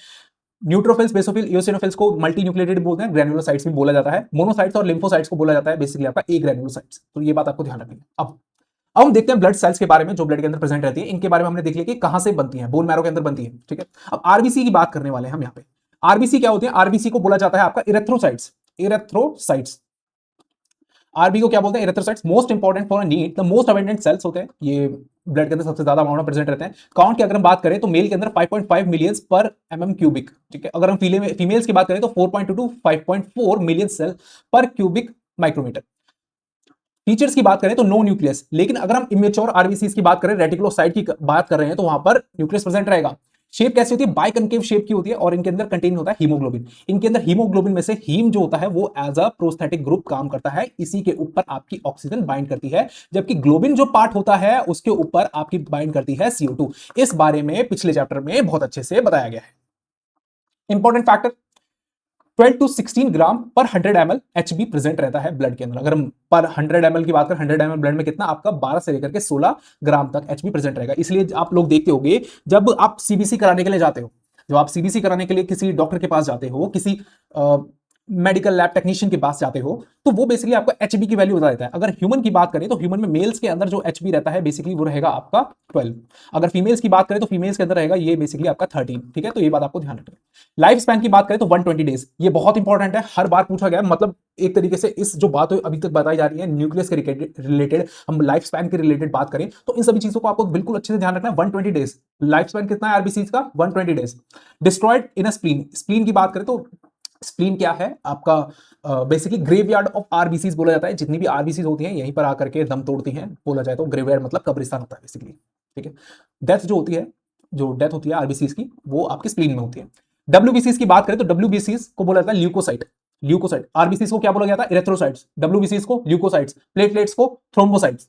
न्यूट्रोफिल्स, बेसोफिल, इओसिनोफिल्स को मल्टी न्यूक्लिएटेड बोलते हैं, ग्रैन्युलोसाइट्स भी बोला जाता है। मोनोसाइट्स और लिम्फोसाइट्स को बोला जाता है बेसिकली आपका ए ग्रैन्युलोसाइट्स। तो ये बात आपको ध्यान रखनी है। अब हम देखते हैं ब्लड सेल्स के बारे में, जो ब्लड के अंदर प्रेजेंट रहती है। इनके बारे में हमने देख लिया कि कहां से बनती है, बोन मैरो के अंदर बनती है, ठीक है। अब आरबीसी की बात करने वाले हैं हम यहाँ पे। आरबीसी क्या होती है, आरबीसी को बोला जाता है आपका इरेथ्रोसाइट्स। आरबी को क्या बोलते हैं, erythrocytes. Most important for need, the most abundant cells होते हैं, ये ब्लड के अंदर सबसे ज्यादा अमाउंट में प्रेजेंट रहते हैं। काउंट की अगर हम बात करें तो मेल के अंदर 5.5 मिलियन पर mm क्यूबिक, ठीक है। अगर हम फीमेल्स की बात करें तो 4.2 टू 5.4 मिलियन सेल पर क्यूबिक माइक्रोमीटर। फीचर्स की बात करें तो नो न्यूक्लियस, लेकिन अगर हम इमेच्योर आरबीसीज की बात करें, रेटिकुलोसाइट की बात कर रहे हैं, तो वहां पर न्यूक्लियस प्रेजेंट रहेगा। शेप कैसी होती है, बाइकनकेव शेप की होती है, और इनके अंदर कंटेन होता है हीमोग्लोबिन। इनके अंदर हीमोग्लोबिन में से हीम जो होता है वो एज अ प्रोस्थेटिक ग्रुप काम करता है, इसी के ऊपर आपकी ऑक्सीजन बाइंड करती है, जबकि ग्लोबिन जो पार्ट होता है उसके ऊपर आपकी बाइंड करती है CO2। इस बारे में पिछले चैप्टर में बहुत अच्छे से बताया गया है। इंपॉर्टेंट फैक्टर, 12 टू 16 ग्राम पर 100 ml HB प्रेजेंट रहता है ब्लड के अंदर। अगर हम पर 100 ml की बात करें, 100 ml ब्लड में कितना आपका 12 से लेकर के 16 ग्राम तक HB प्रेजेंट रहेगा। इसलिए आप लोग देखते होंगे जब आप सीबीसी कराने के लिए जाते हो, जब आप सीबीसी कराने के लिए किसी डॉक्टर के पास जाते हो, किसी मेडिकल लैब टेक्नीशियन के पास जाते हो, तो वो बेसिकली आपको एचबी की वैल्यू बता देता है। अगर ह्यूमन की बात करें तो ह्यूमन में मेल्स के अंदर जो एचबी रहता है बेसिकली वो रहेगा आपका 12। अगर फीमेल्स की बात करें तो फीमेल्स के अंदर रहेगा ये बेसिकली आपका 13, ठीक है। तो ये बात आपको ध्यान रखना है। लाइफ स्पैन की बात करें तो 120 डेज, ये बहुत इंपॉर्टेंट है, हर बार पूछा गया है। मतलब एक तरीके से इस जो बात अभी तक बताई जा रही है न्यूक्लियस के रिलेटेड, हम लाइफ स्पैन के रिलेटेड बात करें तो इन सभी चीजों को आपको बिल्कुल अच्छे से ध्यान रखना है। 120 डेज लाइफ स्पैन कितना है आरबीसीज का, 120 days. Destroyed in a spleen, spleen की बात करें तो स्प्लीन क्या है आपका बेसिकली ग्रेवयार्ड ऑफ आरबीसीज बोला जाता है। जितनी भी आरबीसीज होती हैं यहीं पर आकर के दम तोड़ती हैं, बोला जाए तो ग्रेवयार्ड मतलब कब्रिस्तान होता है बेसिकली, ठीक है। डेथ जो होती है, जो डेथ होती है आरबीसीज की, वो आपकी स्प्लीन में होती है। डब्ल्यूबीसीज की बात करें तो डब्ल्यूबीसीज को बोला जाता है ल्यूकोसाइट। आरबीसीज को क्या बोला गया था, इरेथ्रोसाइट्स। डब्ल्यूबीसीज को ल्यूकोसाइट्स, प्लेटलेट्स को थ्रोम्बोसाइट्स।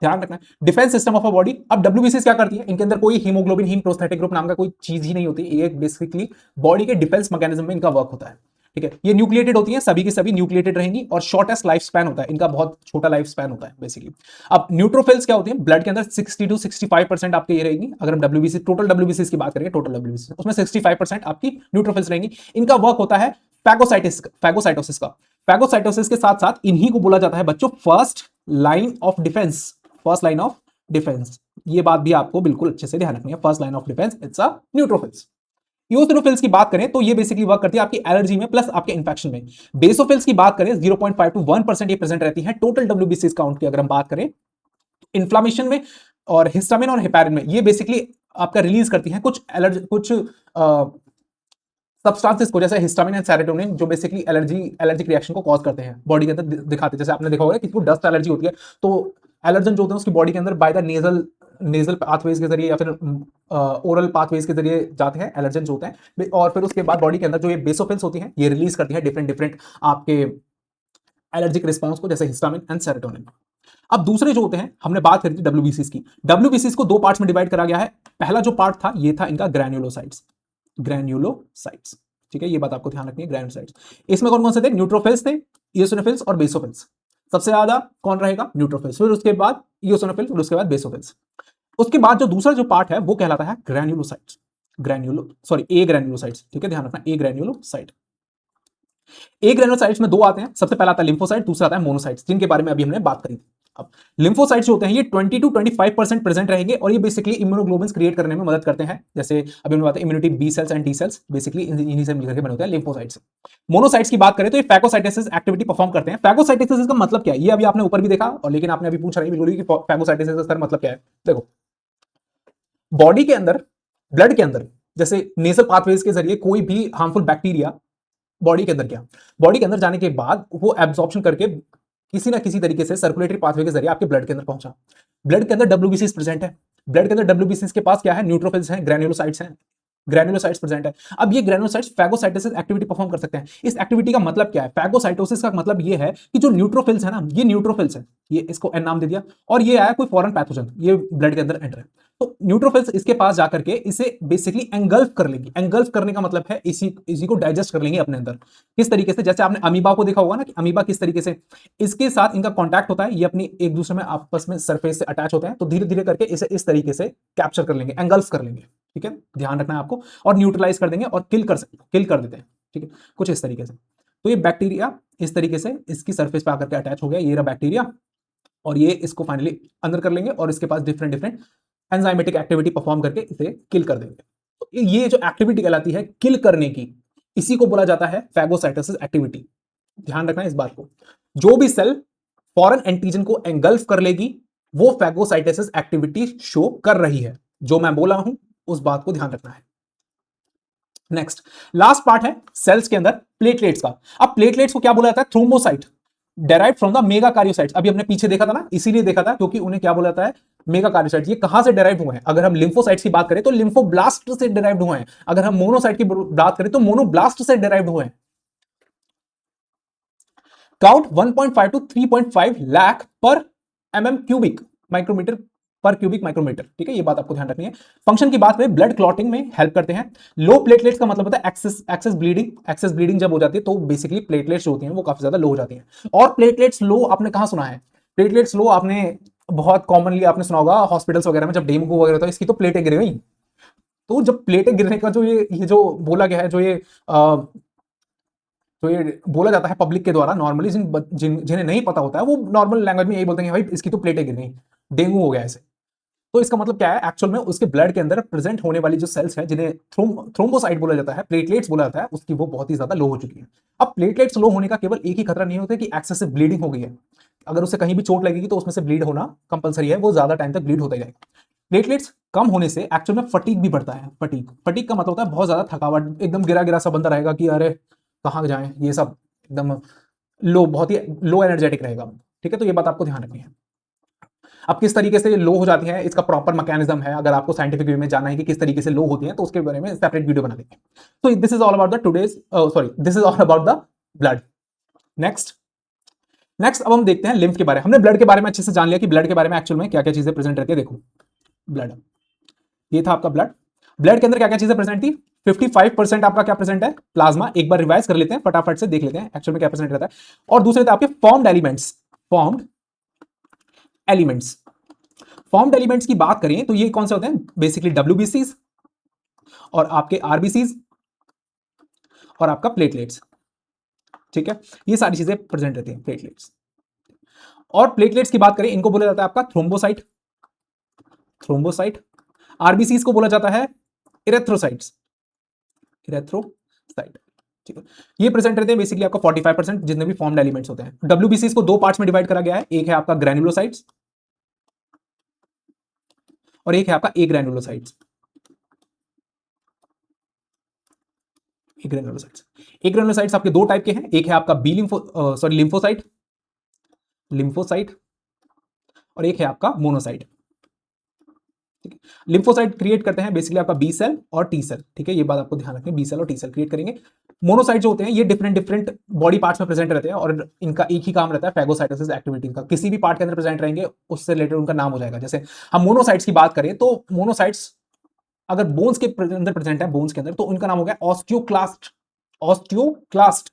ध्यान रखना है। Defence system of a body, अब डब्ल्यूबीसी क्या करती है, इनके अंदर कोई हीमोग्लोबिन हीम प्रोस्थेटिक ग्रुप नाम का कोई चीज ही नहीं होती। ये बेसिकली बॉडी के डिफेंस मैकेनिज्म में इनका वर्क होता है, ठीक है। ये न्यूक्लिएटेड होती है, सभी की सभी न्यूक्लिएटेड रहेंगी, और शॉर्टेस्ट लाइफ स्पैन होता है इनका, बहुत छोटा लाइफ स्पैन होता है बेसिकली। अब न्यूट्रोफिल्स क्या होती है, ब्लड के अंदर 60 टू 65% आपके ये रहेंगी। अगर हम डब्ल्यूबीसी टोटल डब्ल्यूबीसी की बात करेंगे, टोटल डब्ल्यूबीसी उसमें 65% आपकी न्यूट्रोफिल्स रहेंगी। इनका वर्क होता है फैगोसाइटोसिस का। फैगोसाइटोसिस के साथ साथ इन्हीं को बोला जाता है बच्चों फर्स्ट लाइन ऑफ डिफेंस। ये बात भी आपको बिल्कुल अच्छे से ध्यान रखनी है। First line of defence it's a neutrophils. Eosinophils की बात करें तो ये बेसिकली वर्क करती है आपकी एलर्जी में प्लस आपके इंफेक्शन में। बेसोफिल्स की बात करें 0.5 टू 1% ये प्रेजेंट रहती है टोटल डब्ल्यूबीसी काउंट की अगर हम बात करें। इन्फ्लामेशन में और हिस्टामिन और हेपारिन में ये बेसिकली आपका रिलीज करती है कुछ एलर्जी, कुछ सब्सटेंसेस को, जैसे हिस्टामिन एंड सेरोटोनिन, जो बेसिकली एलर्जिक रिएक्शन को कॉज करते हैं बॉडी के अंदर दिखाते हैं। जैसे आपने देखा होगा किसी को डस्ट एलर्जी होती है तो एलर्जन जो होते हैं उसकी बॉडी के अंदर बाय द नेजल पाथवेज के जरिए या फिर ओरल पाथवेज के जरिए जाते हैं एलर्जन जो होते हैं, और फिर उसके बाद बॉडी के अंदर जो ये बेसोफिल्स होती हैं ये रिलीज करती है डिफरेंट डिफरेंट आपके एलर्जिक रिस्पॉन्स को, जैसे हिस्टामिन एंड सेरोटोनिन। अब दूसरे जो होते हैं, हमने बात करी थी डब्ल्यूबीसीज की। डब्ल्यूबीसीज को दो पार्ट्स में डिवाइड करा गया है। पहला जो पार्ट था ये था इनका ग्रैन्युलोसाइट्स, ग्रैन्युलोसाइट्स, ठीक है, ये बात आपको ध्यान रखनी है, ग्रैन्युलोसाइट्स। इसमें कौन कौन से थे? न्यूट्रोफिल्स थे, इओसिनोफिल्स और बेसोफिल्स। सबसे ज्यादा कौन रहेगा? न्यूट्रोफिल्स, फिर उसके बाद इओसिनोफिल्स, फिर उसके बाद बेसोफिल्स। उसके बाद जो दूसरा जो पार्ट है वो कहलाता है ग्रैन्युलोसाइट्स, ए ग्रैन्युलोसाइट्स, ठीक है, ध्यान रखना, ए ग्रैन्युलोसाइट। ए ग्रैन्युलोसाइट्स में दो आते हैं, सबसे पहला आता है लिम्फोसाइट, दूसरा आता है मोनोसाइट्स, जिनके बारे में अभी हमने बात करी थी। अब लिम्फोसाइट्स जो होते हैं ये 20 टू 25% प्रेजेंट रहेंगे और ये बेसिकली इम्यूनोग्लोबिन्स क्रिएट करने में मदद करते हैं। जैसे अभी हमने बात immunity B cells and T cells basically इन्हीं से मिलकर के बने होते हैं लिम्फोसाइट्स। मोनोसाइट्स की बात करें तो ये फैगोसाइटोसिस एक्टिविटी परफॉर्म करते हैं। फैगोसाइटोसिस का मतलब क्या है ये अभी आपने ऊपर भी देखा, और लेकिन आपने अभी पूछा नहीं बिल्कुल कि फैगोसाइटोसिस का सर मतलब क्या है। देखो, बॉडी के अंदर, ब्लड के अंदर, जैसे नेजल पाथवेज के जरिए कोई भी हार्मफुल बैक्टीरिया बॉडी के अंदर, क्या बॉडी के अंदर जाने के बाद वो एब्जॉर्प्शन करके किसी ना किसी तरीके से सर्कुलेटरी पाथवे के जरिए आपके ब्लड के अंदर पहुंचा। ब्लड के अंदर डब्ल्यूबीसीज प्रेजेंट है। ब्लड के अंदर डब्ल्यूबीसीज के पास क्या है? न्यूट्रोफिल्स हैं, ग्रैन्युलोसाइट्स हैं, ग्रैन्युलोसाइट्स प्रेजेंट है। अब ये ग्रैन्युलोसाइट्स फैगोसाइटोसिस एक्टिविटी परफॉर्म कर सकते हैं। इस एक्टिविटी का मतलब क्या है? फैगोसाइटोसिस का मतलब ये है कि जो न्यूट्रोफिल्स है ना, ये न्यूट्रोफिल्स है, ये इसको एन नाम दे दिया, और ये आया कोई फॉरेन पैथोजन, ये ब्लड के अंदर एंटर है, तो न्यूट्रोफिल्स इसके पास जाकर के इसे बेसिकली एंगल्फ कर लेंगी। एंगल्फ करने का मतलब है इसी को डाइजेस्ट कर लेंगे अपने अंदर। किस तरीके से? जैसे आपने अमीबा को देखा होगा ना कि अमीबा किस तरीके से इसके साथ इनका कांटेक्ट होता है, ये अपनी एक दूसरे में आपस में सरफेस से अटैच होते हैं, तो धीरे धीरे करके इसे इस तरीके से कैप्चर कर लेंगे, एंगल्फ कर लेंगे, ठीक है, ध्यान रखना है आपको, और न्यूट्रलाइज कर देंगे और किल कर देते हैं, ठीक है, कुछ इस तरीके से। तो ये बैक्टीरिया इस तरीके से इसकी सरफेस पे आकर के अटैच हो गया, ये रहा बैक्टीरिया, और ये इसको फाइनली अंदर कर लेंगे और इसके पास different different enzymatic activity perform करके इसे किल कर देंगे। तो ये जो एक्टिविटी कहलाती है किल करने की, इसी को बोला जाता है फैगोसाइटोसिस एक्टिविटी। ध्यान रखना है इस बात को, जो भी सेल फॉरेन एंटीजन को एंगल्फ कर लेगी वो फैगोसाइटोसिस एक्टिविटी शो कर रही है। जो मैं बोला हूं उस बात को ध्यान रखना है। नेक्स्ट, लास्ट पार्ट है सेल्स के अंदर प्लेटलेट्स का। अब प्लेटलेट्स को क्या बोला जाता है? Thrombocyte, derived from the megakaryocytes. अभी हमने पीछे देखा था ना, इसीलिए देखा था क्योंकि उन्हें क्या बोला जाता है? मेगा कार्योसाइट्स। ये कहां से डेराइव हुए हैं? अगर हम लिम्फोसाइट्स की बात करें तो लिम्फोब्लास्ट से डेराइव हुए हैं। अगर हम मोनोसाइट की बात करें तो मोनोब्लास्ट से डेराइव हुए हैं। काउंट 1.5 टू 3.5 लाख पर mm क्यूबिक माइक्रोमीटर पर क्यूबिक माइक्रोमीटर, ठीक है, ये बात आपको ध्यान रखनी है। फंक्शन की बात करें, ब्लड क्लॉटिंग में हेल्प करते हैं। लो प्लेटलेट्स का मतलब होता है एक्सेस ब्लीडिंग। एक्सेस ब्लीडिंग जब हो जाती है तो बेसिकली प्लेटलेट्स जो होती हैं वो काफी ज्यादा लो हो जाती हैं। और प्लेटलेट्स लो आपने कहां सुना है? प्लेटलेट्स लो आपने बहुत कॉमनली आपने सुना होगा हॉस्पिटल्स वगैरह में, जब डेंगू वगैरह होता है, इसकी तो प्लेटें गिर गई। तो जब प्लेटें गिरने का जो ये जो बोला गया है, तो ये बोला जाता है पब्लिक के द्वारा, नॉर्मली जिन्हें नहीं पता होता है वो नॉर्मल लैंग्वेज में यही बोलते हैं भाई इसकी तो प्लेटें गिर गई, डेंगू हो गया ऐसे। तो इसका मतलब क्या है? एक्चुअल में उसके ब्लड के अंदर प्रेजेंट होने वाली जो सेल्स है जिन्हें थ्रोम्बोसाइट बोला जाता है, प्लेटलेट्स बोला जाता है, उसकी वो बहुत ही ज्यादा लो हो चुकी है। अब प्लेटलेट्स लो होने का केवल एक ही खतरा नहीं होता कि एक्सेसिव ब्लीडिंग हो गई है। अगर उसे कहीं भी चोट लगेगी तो उसमें से ब्लीड होना कंपलसरी है, वो ज्यादा टाइम तक ब्लीड होता ही जाएगा। प्लेटलेट्स कम होने से एक्चुअल में फटीग भी बढ़ता है। फटीग का मतलब होता है बहुत ज्यादा थकावट, एकदम गिरा गिरा सा बंदा रहेगा कि अरे कहाँ जाए, ये सब एकदम लो, बहुत ही लो एनर्जेटिक रहेगा, ठीक है, तो ये बात आपको ध्यान रखनी है। अब किस तरीके से लो हो जाती है, इसका प्रॉपर मैकेनिज्म है, अगर आपको साइंटिफिक वे में जानना है कि किस तरीके से लो होती है तो उसके बारे में सेपरेट वीडियो बना देंगे। तो this is all about the this is all about the blood. Next अब हम देखते हैं लिम्फ के बारे में। हमने ब्लड के बारे में अच्छे से जान लिया कि ब्लड के बारे में एक्चुअल में क्या क्या चीजें प्रेजेंट रहती है। देखो, ब्लड, ये था आपका ब्लड। ब्लड के अंदर क्या क्या चीजें प्रेजेंट थी? 55% आपका क्या प्रेजेंट है? प्लाज्मा। एक बार रिवाइज कर लेते हैं, फटाफट से देख लेते हैं एक्चुअल में क्या प्रेजेंट रहता है। और दूसरे थे आपके फॉर्म्ड एलिमेंट्स। फॉर्म्ड एलिमेंट्स की बात करें तो ये कौन से होते हैं? बेसिकली डब्ल्यूबीसीज और आपके आरबीसीज और आपका प्लेटलेट्स, ठीक है, ये सारी चीजें प्रेजेंट रहती हैं प्लेटलेट्स। और प्लेटलेट्स की बात करें, इनको बोला जाता है आपका थ्रोम्बोसाइट। आरबीसीज को बोला जाता है इरेथ्रोसाइट्स, इरेथ्रोसाइट, ठीक है। ये प्रेजेंट रहते हैं बेसिकली आपका 45% जितने भी फॉर्म्ड एलिमेंट्स होते हैं। डब्ल्यूबीसी को दो पार्ट्स में डिवाइड करा गया है, एक है आपका ग्रैन्युलोसाइट्स और एक है आपका ए ग्रैन्युलोसाइट्स। ए ग्रैन्युलोसाइट्स आपके दो टाइप के हैं, एक है आपका बी लिम्फोसाइट और एक है आपका मोनोसाइट। लिम्फोसाइट क्रिएट करते हैं बेसिकली आपका बी सेल और टी सेल, ठीक है, ये बात आपको ध्यान रखनी है, बी सेल और टी सेल क्रिएट करेंगे। मोनोसाइट जो होते हैं ये डिफरेंट डिफरेंट बॉडी पार्ट्स में प्रेजेंट रहते हैं और इनका एक ही काम रहता है फैगोसाइटोसिस एक्टिविटी का, किसी भी पार्ट के अंदर प्रेजेंट रहेंगे उससे रिलेटेड उनका नाम हो जाएगा। जैसे हम मोनोसाइट्स की बात करें तो मोनोसाइट्स अगर बोन्स के अंदर प्रेजेंट है, बोन्स के अंदर, तो उनका नाम हो गया ऑस्टियोक्लास्ट। ऑस्टियोक्लास्ट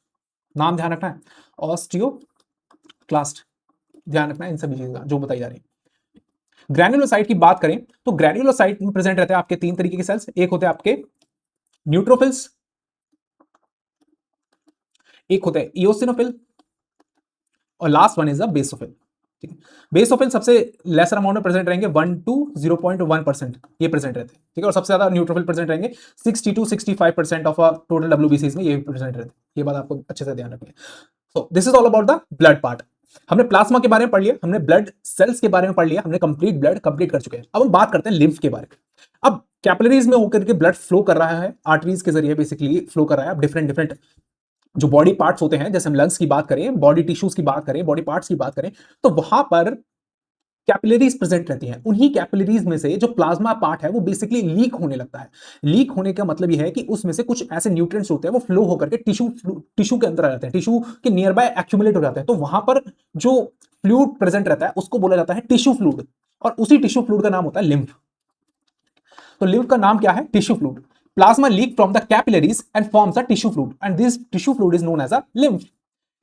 नाम ध्यान रखना है, ऑस्टियोक्लास्ट ध्यान रखना है इन सभी चीजों का जो बताई जा रही है। ग्रैन्युलोसाइट की बात करें तो ग्रैन्युलोसाइट में प्रेजेंट रहते हैं आपके तीन तरीके के सेल्स, एक होते हैं आपके न्यूट्रोफिल्स, एक होता है इओसिनोफिल और last one is a basophil. ठीक है, बेसोफिल सबसे लेसर अमाउंट में प्रेजेंट रहेंगे 1 to 0.1%, ये प्रेजेंट रहते हैं, ठीक है, और सबसे ज्यादा न्यूट्रोफिल प्रेजेंट रहेंगे 60 to 65% ऑफ टोटल डब्ल्यूबीसीज में ये प्रेजेंट रहते हैं। ये बात आपको अच्छे से ध्यान रखनी है। So this is all about the blood part. हमने प्लाज्मा के बारे में पढ़ लिया, हमने ब्लड सेल्स के बारे में पढ़ लिया, हमने कंप्लीट ब्लड कंप्लीट कर चुके हैं। अब हम बात करते हैं लिम्फ के बारे में। अब कैपिलरीज में होकर के ब्लड फ्लो कर रहा है, आर्टरीज के जरिए बेसिकली फ्लो कर रहा है। अब डिफरेंट डिफरेंट जो बॉडी पार्ट्स होते हैं, जैसे हम लंग्स की बात करें, बॉडी टिश्यूज की बात करें, बॉडी पार्ट्स की बात करें, तो वहां पर कैपिलरीज प्रेजेंट रहती हैं। उन्हीं कैपिलरीज में से जो प्लाज्मा पार्ट है वो बेसिकली लीक होने लगता है। लीक होने का मतलब यह है कि उसमें से कुछ ऐसे न्यूट्रिएंट्स होते हैं वो फ्लो होकर के टिश्यू के अंदर आ जाते हैं, टिश्यू के नियर बाय एक्यूमुलेट हो जाते हैं। तो वहां पर जो फ्लूइड प्रेजेंट रहता है उसको बोला जाता है टिश्यू फ्लूइड, और उसी टिश्यू फ्लूइड का नाम होता है लिम्फ। तो लिम्फ का नाम क्या है? Tissue fluid. Plasma leak from the capillaries and forms a tissue fluid and this tissue fluid is known as a lymph.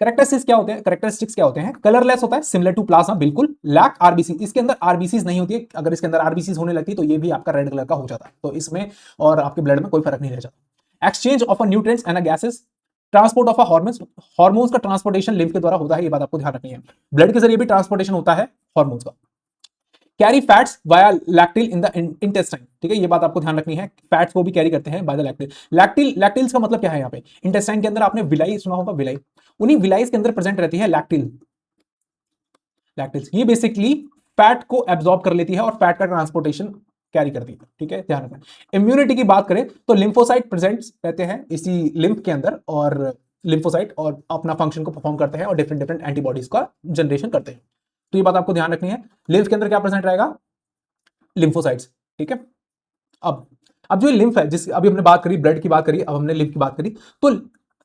Characteristics क्या होते हैं? कैरेक्टरिस्टिक्स क्या होते हैं? कलरलेस होता है, सिमिलर टू प्लाज्मा, बिल्कुल। लैक आरबीसी, इसके अंदर आरबीसीज नहीं होती है। अगर इसके अंदर आरबीसीज होने लगती तो ये भी आपका रेड कलर का हो जाता है। तो इसमें और आपके ब्लड में कोई फर्क नहीं रह जाता। Exchange of a nutrients and gases, transport of a hormones, hormones का ट्रांसपोर्टेशन लिम्फ के द्वारा होता है, ये बात आपको ध्यान रखनी है। ब्लड के जरिए भी ट्रांसपोर्टेशन होता है हार्मोन्स का। Carry fats via lacteal in the intestine, ठीक है, ये बात आपको ध्यान रखनी है। फैट्स को भी कैरी करते हैं बाय द लैक्टिल। लैक्टिल्स का मतलब क्या है यहाँ पे? इंटेस्टाइन के अंदर आपने विलाई सुना होगा, विलाई, उन्हीं विलाइज के अंदर प्रेजेंट रहती है लैक्टिल्स। ये बेसिकली फैट को एब्जॉर्ब कर लेती है और फैट का ट्रांसपोर्टेशन कैरी करती है, ठीक है, ध्यान रखना। इम्यूनिटी की बात करें तो लिम्फोसाइट प्रेजेंट रहते हैं इसी लिम्फ के अंदर, और लिम्फोसाइट और अपना फंक्शन को परफॉर्म करते हैं और डिफरेंट डिफरेंट एंटीबॉडीज का जनरेशन करते हैं। तो ये बात आपको ध्यान रखनी है। लिम्फ के अंदर क्या प्रेजेंट रहेगा? लिम्फोसाइट्स, ठीक है। अब जो लिम्फ है, जिस अभी हमने बात करी, ब्लड की बात करी, अब हमने लिम्फ की बात करी, तो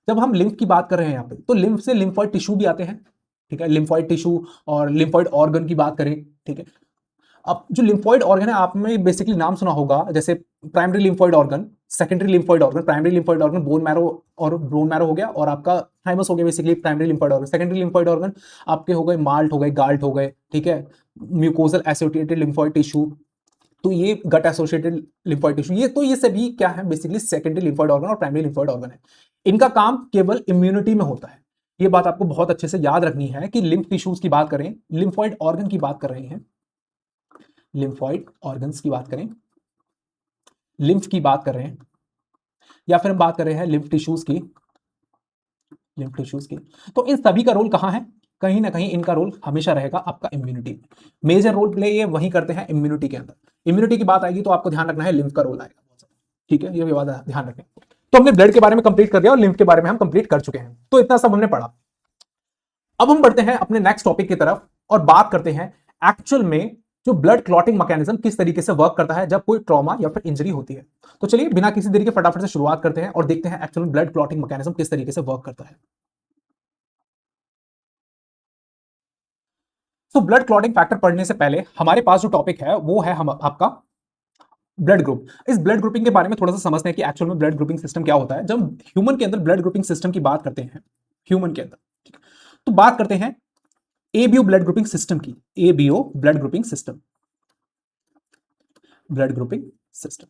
जब हम लिम्फ की बात कर रहे हैं यहाँ पे, तो लिम्फ से लिम्फॉइड टिश्यू भी आते हैं, ठीक है, लिम्फॉइड टिश्यू और लिम्फॉइड ऑर्गन की बात करें, ठीक है। अब जो लिम्फॉइड ऑर्गन है, आपने बेसिकली नाम सुना होगा, जैसे primary lymphoid organ, secondary lymphoid organ. Primary lymphoid organ bone marrow और बोन मैरो हो गया, और आपका थाइमस हो गया basically primary lymphoid organ. Secondary lymphoid organ आपके हो गए माल्ट हो गए, गाल्ट हो गए, ठीक है, म्यूकोजल एसोसिएटेड लिम्फॉइड टिश्यू, तो ये गट एसोसिएटेड लिम्फॉइड टिश्यू, ये सभी क्या है? बेसिकली सेकेंडरी लिम्फॉइड ऑर्गन और प्राइमरी लिम्फॉइड ऑर्गन है। इनका काम केवल इम्यूनिटी में होता है। ये बात आपको बहुत अच्छे से याद रखनी है कि लिम्फ टिश्यूज की बात करें, लिम्फॉइड ऑर्गन की बात कर रहे हैं, लिम्फॉइड ऑर्गन्स की बात करें, लिम्फ की बात कर रहे हैं, या फिर हम बात कर रहे हैं लिम्फ टिश्यूज की, तो इन सभी का रोल कहां है? कहीं ना कहीं इनका रोल हमेशा रहेगा आपका इम्यूनिटी। मेजर रोल प्ले ये वही करते हैं इम्यूनिटी के अंदर। इम्यूनिटी की बात आएगी तो आपको ध्यान रखना है लिम्फ का रोल आएगा, ठीक है, ये भी बात ध्यान रखें। तो हमने ब्लड के बारे में कंप्लीट कर दिया और लिम्फ के बारे में हम कंप्लीट कर चुके हैं, तो इतना सब हमने पढ़ा। अब हम बढ़ते हैं अपने नेक्स्ट टॉपिक की तरफ और बात करते हैं एक्चुअल में जो ब्लड क्लॉटिंग मैकेनिज्म किस तरीके से वर्क करता है जब कोई ट्रॉमा या फिर इंजरी होती है। तो चलिए बिना किसी देरी के फटाफट से शुरुआत करते हैं और देखते हैं एक्चुअल में ब्लड क्लॉटिंग मैकेनिज्म किस तरीके से वर्क करता है। तो ब्लड क्लॉटिंग फैक्टर पढ़ने से पहले हमारे पास जो टॉपिक है वो है हम आपका ब्लड ग्रुप। इस ब्लड ग्रुपिंग के बारे में थोड़ा सा समझते हैं कि एक्चुअल में ब्लड ग्रुपिंग सिस्टम क्या होता है। जब ह्यूमन के अंदर ब्लड ग्रुपिंग सिस्टम की बात करते हैं, ह्यूमन के अंदर, तो बात करते हैं एबीओ ब्लड ग्रुपिंग सिस्टम की। ABO blood grouping system, blood grouping system.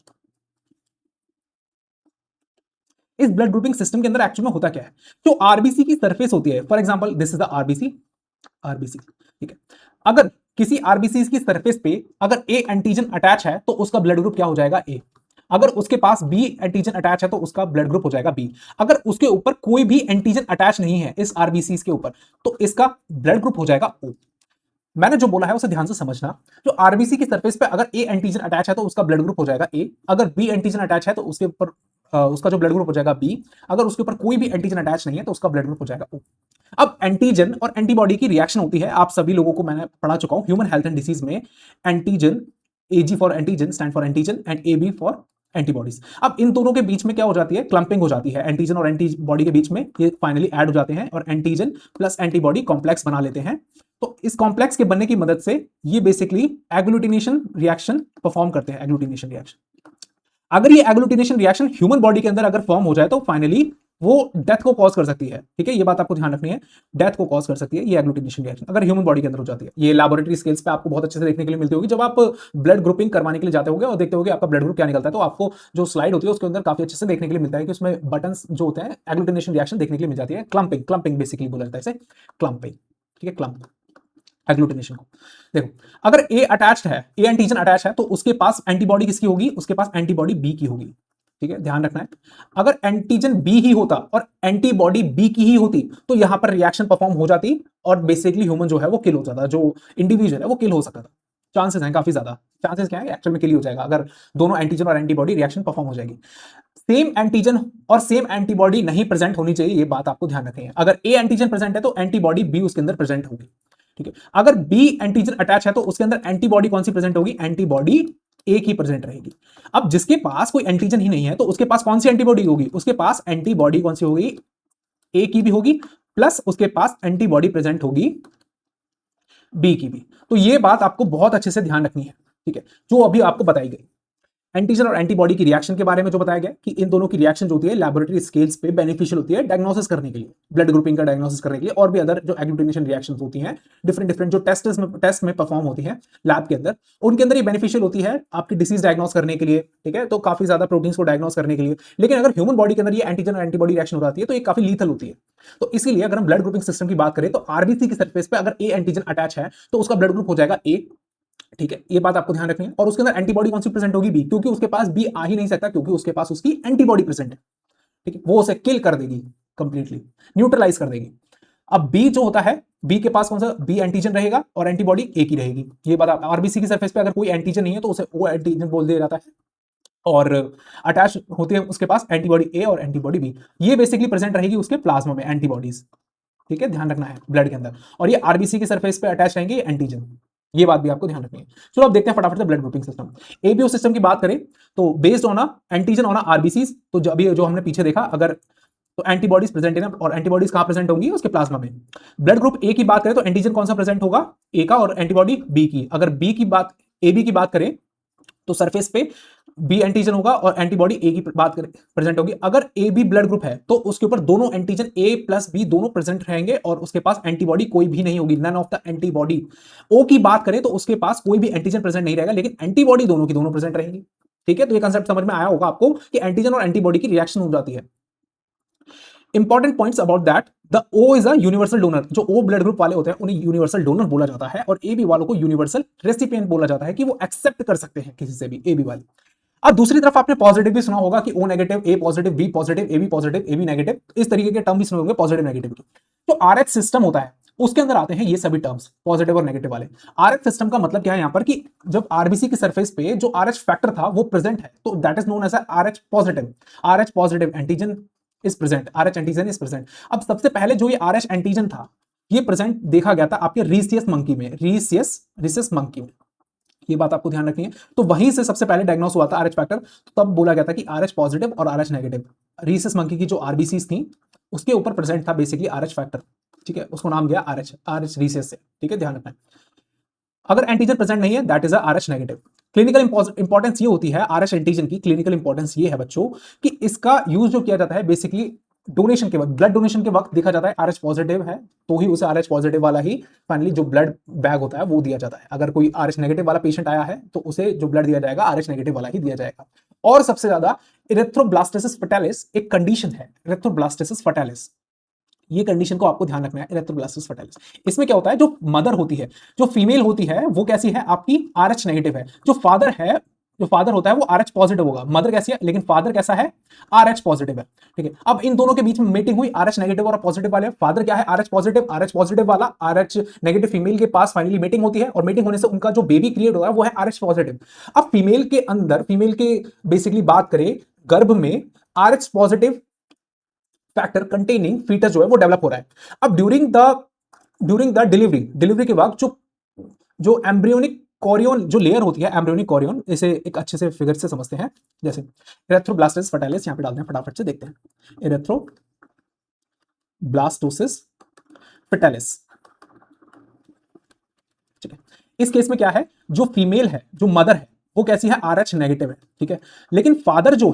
इस ब्लड ग्रुपिंग सिस्टम के अंदर एक्चुअल में होता क्या है? जो आरबीसी की सरफेस होती है, for example this is the RBC, ठीक है, अगर किसी आरबीसी की सरफेस पे अगर ए एंटीजन अटैच है तो उसका ब्लड ग्रुप क्या हो जाएगा? ए। अगर उसके पास बी एंटीजन अटैच है तो उसका ब्लड ग्रुप हो जाएगा बी। अगर उसके ऊपर कोई भी एंटीजन अटैच नहीं है इस आरबीसी के ऊपर, तो इसका ब्लड ग्रुप हो जाएगा ओ। मैंने जो बोला है उसे ध्यान से समझना। जो आरबीसी की सरफेस पे अगर ए एंटीजन अटैच है तो उसका ब्लड ग्रुप हो जाएगा ए। अगर बी एंटीजन अटैच है तो उसके ऊपर उसका जो ब्लड ग्रुप हो जाएगा बी। अगर उसके ऊपर कोई भी एंटीजन अटैच नहीं है तो उसका ब्लड ग्रुप हो जाएगा ओ। अब एंटीजन और एंटीबॉडी की रिएक्शन होती है, आप सभी लोगों को मैंने पढ़ा चुका हूं ह्यूमन हेल्थ एंड डिसीज में। Antigen, AG for antigen stand for antigen and AB for antibodies. अब इन दोनों के बीच में क्या हो जाती है, क्लंपिंग हो जाती है। एंटीजन और एंटीबॉडी के बीच में ये फाइनली ऐड हो जाते हैं और एंटीजन प्लस एंटीबॉडी कॉम्प्लेक्स बना लेते हैं। तो इस कॉम्प्लेक्स के बनने की मदद से ये बेसिकली एग्लूटिनेशन रिएक्शन परफॉर्म करते हैं। एग्लूटिनेशन रिएक्शन, अगर ये एग्लूटिनेशन रिएक्शन ह्यूमन बॉडी के अंदर अगर फॉर्म हो जाए तो फाइनली वो डेथ को कॉज कर सकती है। ठीक है, ये बात आपको ध्यान रखनी है, डेथ को कॉज कर सकती है ये एग्लूटिनेशन रिएक्शन अगर ह्यूमन बॉडी के अंदर हो जाती है। ये लैबोरेटरी स्केल्स पे आपको बहुत अच्छे से देखने के लिए मिलती होगी। जब आप ब्लड ग्रुपिंग करवाने के लिए जाते होगे और देखते होगे आपका ब्लड ग्रुप क्या निकलता है, तो आपको जो स्लाइड होती है उसके अंदर काफी अच्छे से देखने के लिए मिलता है कि उसमें बटन्स जो होते हैं एग्लूटिनेशन रिएक्शन देखने के लिए मिल जाती है। क्लंपिंग, क्लंपिंग बेसिकली बोला जाता है इसे, क्लंपिंग। ठीक है, क्लंप एग्लूटिनेशन को। देखो, अगर ए अटैच्ड है, ए एंटीजन अटैच है, तो उसके पास एंटीबॉडी किसकी होगी, उसके पास एंटीबॉडी बी की होगी। ठीक है, ध्यान रखना है। अगर एंटीजन बी ही होता और एंटीबॉडी बी की ही होती तो यहां पर रिएक्शन परफॉर्म हो जाती और बेसिकली ह्यूमन जो है वो किल हो जाता, जो इंडिविजुअल है वो किल हो सकता था। चांसेस हैं काफी ज्यादा, चांसेस क्या है एक्चुअल में किल हो जाएगा अगर दोनों एंटीजन और एंटीबॉडी रिएक्शन परफॉर्म हो जाएगी। सेम एंटीजन और सेम एंटीबॉडी नहीं प्रेजेंट होनी चाहिए, ये बात आपको ध्यान रखनी है। अगर ए एंटीजन प्रेजेंट है तो एंटीबॉडी बी उसके अंदर प्रेजेंट होगी। ठीक है, अगर बी एंटीजन अटैच है तो उसके अंदर एंटीबॉडी कौन सी प्रेजेंट होगी, एंटीबॉडी ए की प्रेजेंट रहेगी। अब जिसके पास कोई एंटीजन ही नहीं है तो उसके पास कौन सी एंटीबॉडी होगी, उसके पास एंटीबॉडी कौन सी होगी, ए की भी होगी प्लस उसके पास एंटीबॉडी प्रेजेंट होगी बी की भी। तो ये बात आपको बहुत अच्छे से ध्यान रखनी है। ठीक है, जो अभी आपको बताई गई एंटीजन और एंटीबॉडी की रिएक्शन के बारे में जो बताया गया कि इन दोनों की रिएक्शन जो होती है लैबोरेटरी स्केल्स पे बेनिफिशियल होती है डायग्नोसिस करने के लिए, ब्लड ग्रुपिंग का डायग्नोसिस करने के लिए, और भी अदर जो एग्लूटिनेशन रिएक्शंस होती हैं डिफरेंट डिफरेंट जो टेस्ट में परफॉर्म होती है लैब के अंदर, उनके अंदर ये बेनिफिशियल होती है आपकी डिसीज डायग्नोस करने के लिए। ठीक है, तो काफी ज्यादा प्रोटीन्स को डायग्नोस करने के लिए। लेकिन अगर ह्यूमन बॉडी के अंदर ये एंटीजन और एंटीबॉडी रिएक्शन हो जाती है तो ये काफी लीथल होती है। तो इसीलिए अगर हम ब्लड ग्रुपिंग सिस्टम की बात करें तो आरबीसी की सरफेस पे अगर ए एंटीजन अटैच है तो उसका ब्लड ग्रुप हो जाएगा ए। ठीक है, ये बात आपको ध्यान रखनी है। और उसके अंदर एंटीबॉडी कौन सी प्रेजेंट होगी, बी, क्योंकि उसके पास बी आ ही नहीं सकता क्योंकि उसके पास उसकी एंटीबॉडी प्रेजेंट है। ठीक है, वो उसे किल कर देगी, कंप्लीटली न्यूट्रलाइज कर देगी। अब बी जो होता है, बी के पास कौन सा, बी एंटीजन रहेगा और एंटीबॉडी ए की रहेगी। ये बात आरबीसी की सरफेस पे अगर कोई एंटीजन नहीं है तो उसे ओ एंटीजन बोल दिया जाता है और अटैच होती है उसके पास एंटीबॉडी ए और एंटीबॉडी बी। ये बेसिकली प्रेजेंट रहेगी उसके प्लाज्मा में एंटीबॉडीज। ठीक है, ध्यान रखना है ब्लड के अंदर, और ये आरबीसी की सरफेस पे अटैच रहेंगे एंटीजन। ये बात भी आपको ध्यान रखनी है। चलो अब देखते हैं फटाफट से blood grouping system. ABO system की बात करें तो based on antigen on RBCs, तो अभी जो हमने पीछे देखा, अगर तो एंटीबॉडीज प्रेजेंट है ना, और एंटीबॉडीज कहां प्रेजेंट होंगी, उसके प्लाज्मा में। ब्लड ग्रुप ए की बात करें तो एंटीजन कौन सा प्रेजेंट होगा, ए का, और एंटीबॉडी बी की। अगर बी की बात, ए बी की बात करें तो सरफेस पे बी एंटीजन होगा और एंटीबॉडी ए की बात करें प्रेजेंट होगी। अगर ए बी ब्लड ग्रुप है तो उसके ऊपर दोनों एंटीजन ए प्लस बी दोनों प्रेजेंट रहेंगे और उसके पास एंटीबॉडी कोई भी नहीं होगी, नन ऑफ द एंटीबॉडी। ओ की बात करें तो उसके पास कोई भी एंटीजन प्रेजेंट नहीं रहेगा लेकिन एंटीबॉडी दोनों की दोनों प्रेजेंट रहेंगी। ठीक है, तो ये कंसेप्ट समझ में आया होगा आपको कि एंटीजन और एंटीबॉडी की रिएक्शन हो जाती है। Important points about that, the O is a universal donor. जो ओ ब्लड ग्रुप वाले होते हैं उन्हें यूनिवर्सल डोनर बोला जाता है और ए बी वालों को यूनिवर्सल रेसिपिएंट बोला जाता है कि वो एक्सेप्ट कर सकते हैं किसी से भी, ए बी वाले। अब दूसरी तरफ आपने पॉजिटिव भी सुना होगा कि O negative, A positive, B positive, A B negative, इस तरीके के टर्म भी सुने होंगे पॉजिटिव नेगेटिव के। तो आरएच सिस्टम होता है उसके अंदर आते हैं ये सभी टर्म्स पॉजिटिव और नेगेटिव वाले। आरएच सिस्टम का मतलब क्या है यहां पर कि जब आरबीसी की सरफेस पे जो आरएच फैक्टर था वो प्रेजेंट है तो that is known as Rh positive. Rh positive antigen is present, Rh antigen is present. अब सबसे पहले जो ये आरएच एंटीजन था ये प्रेजेंट देखा गया था आपके रीसियस मंकी में, रीसियस मंकी में। ये बात आपको ध्यान रखनी है। तो वहीं से सबसे पहले डायग्नोस हुआ था आरएच फैक्टर, तो तब बोला गया था कि आरएच पॉजिटिव और आरएच नेगेटिव। रीसस मंकी की जो आरबीसीज थी उसके ऊपर प्रेजेंट था बेसिकली आरएच फैक्टर। ठीक है, उसको नाम गया आरएच रीसस से। ठीक है, ध्यान रखना है। अगर एंटीजन प्रेजेंट नहीं है that is RH negative. Clinical importance ये होती है आरएच एंटीजन की, क्लिनिकल इंपॉर्टेंस ये है बच्चों कि इसका यूज जो किया जाता है बेसिकली डोनेशन के वक्त, ब्लड डोनेशन के वक्त देखा जाता है आरएच पॉजिटिव है तो ही उसे आरएच पॉजिटिव वाला ही फाइनली जो ब्लड बैग होता है वो दिया जाता है। अगर कोई आरएच नेगेटिव वाला पेशेंट आया है तो उसे जो ब्लड दिया जाएगा आरएच नेगेटिव वाला ही दिया जाएगा। और सबसे ज्यादा इरेथ्रोब्लास्टेसिस फटालिस एक कंडीशन है, इरेथ्रोब्लास्टेसिस फटालिस, ये कंडीशन को आपको ध्यान रखना है, इरेथ्रोब्लास्टेसिस फटालिस। इसमें क्या होता है, जो मदर होती है, जो फीमेल होती है वो कैसी है आपकी आरएच नेगेटिव है, जो फादर है जो फादर होता है वो RH पॉजिटिव होगा, मदर कैसी है लेकिन फादर कैसा है, RH पॉजिटिव है, ठीक है। अब इन दोनों के बीच में मीटिंग हुई, RH नेगेटिव और पॉजिटिव वाले, फादर क्या है RH पॉजिटिव, RH पॉजिटिव वाला RH नेगेटिव फीमेल के पास फाइनली मीटिंग होती है, और मीटिंग होने से उनका जो बेबी क्रिएट होगा वो है RH पॉजिटिव। अब फीमेल के अंदर, फीमेल के बेसिकली बात करें, गर्भ में RH positive factor containing foetus जो है वो डेवलप हो रहा है। अब ड्यूरिंग द डिलीवरी के वक्त जो जो एम्ब्रियोनिक कोरियन जो लेयर होती है, एम्ब्रियोनिक कोरियन, इसे एक अच्छे से फिगर से समझते हैं, जैसे इरेथ्रोब्लास्टोसिस फर्टाइलिस, यहां पे डालते हैं फटाफट से देखते हैं, इरेथ्रोब्लास्टोसिस फर्टाइलिस, ठीक है। इस केस में क्या है, जो फीमेल है, जो मदर है, वो कैसी है, RH नेगेटिव है, ठीक है। लेकिन फादर जो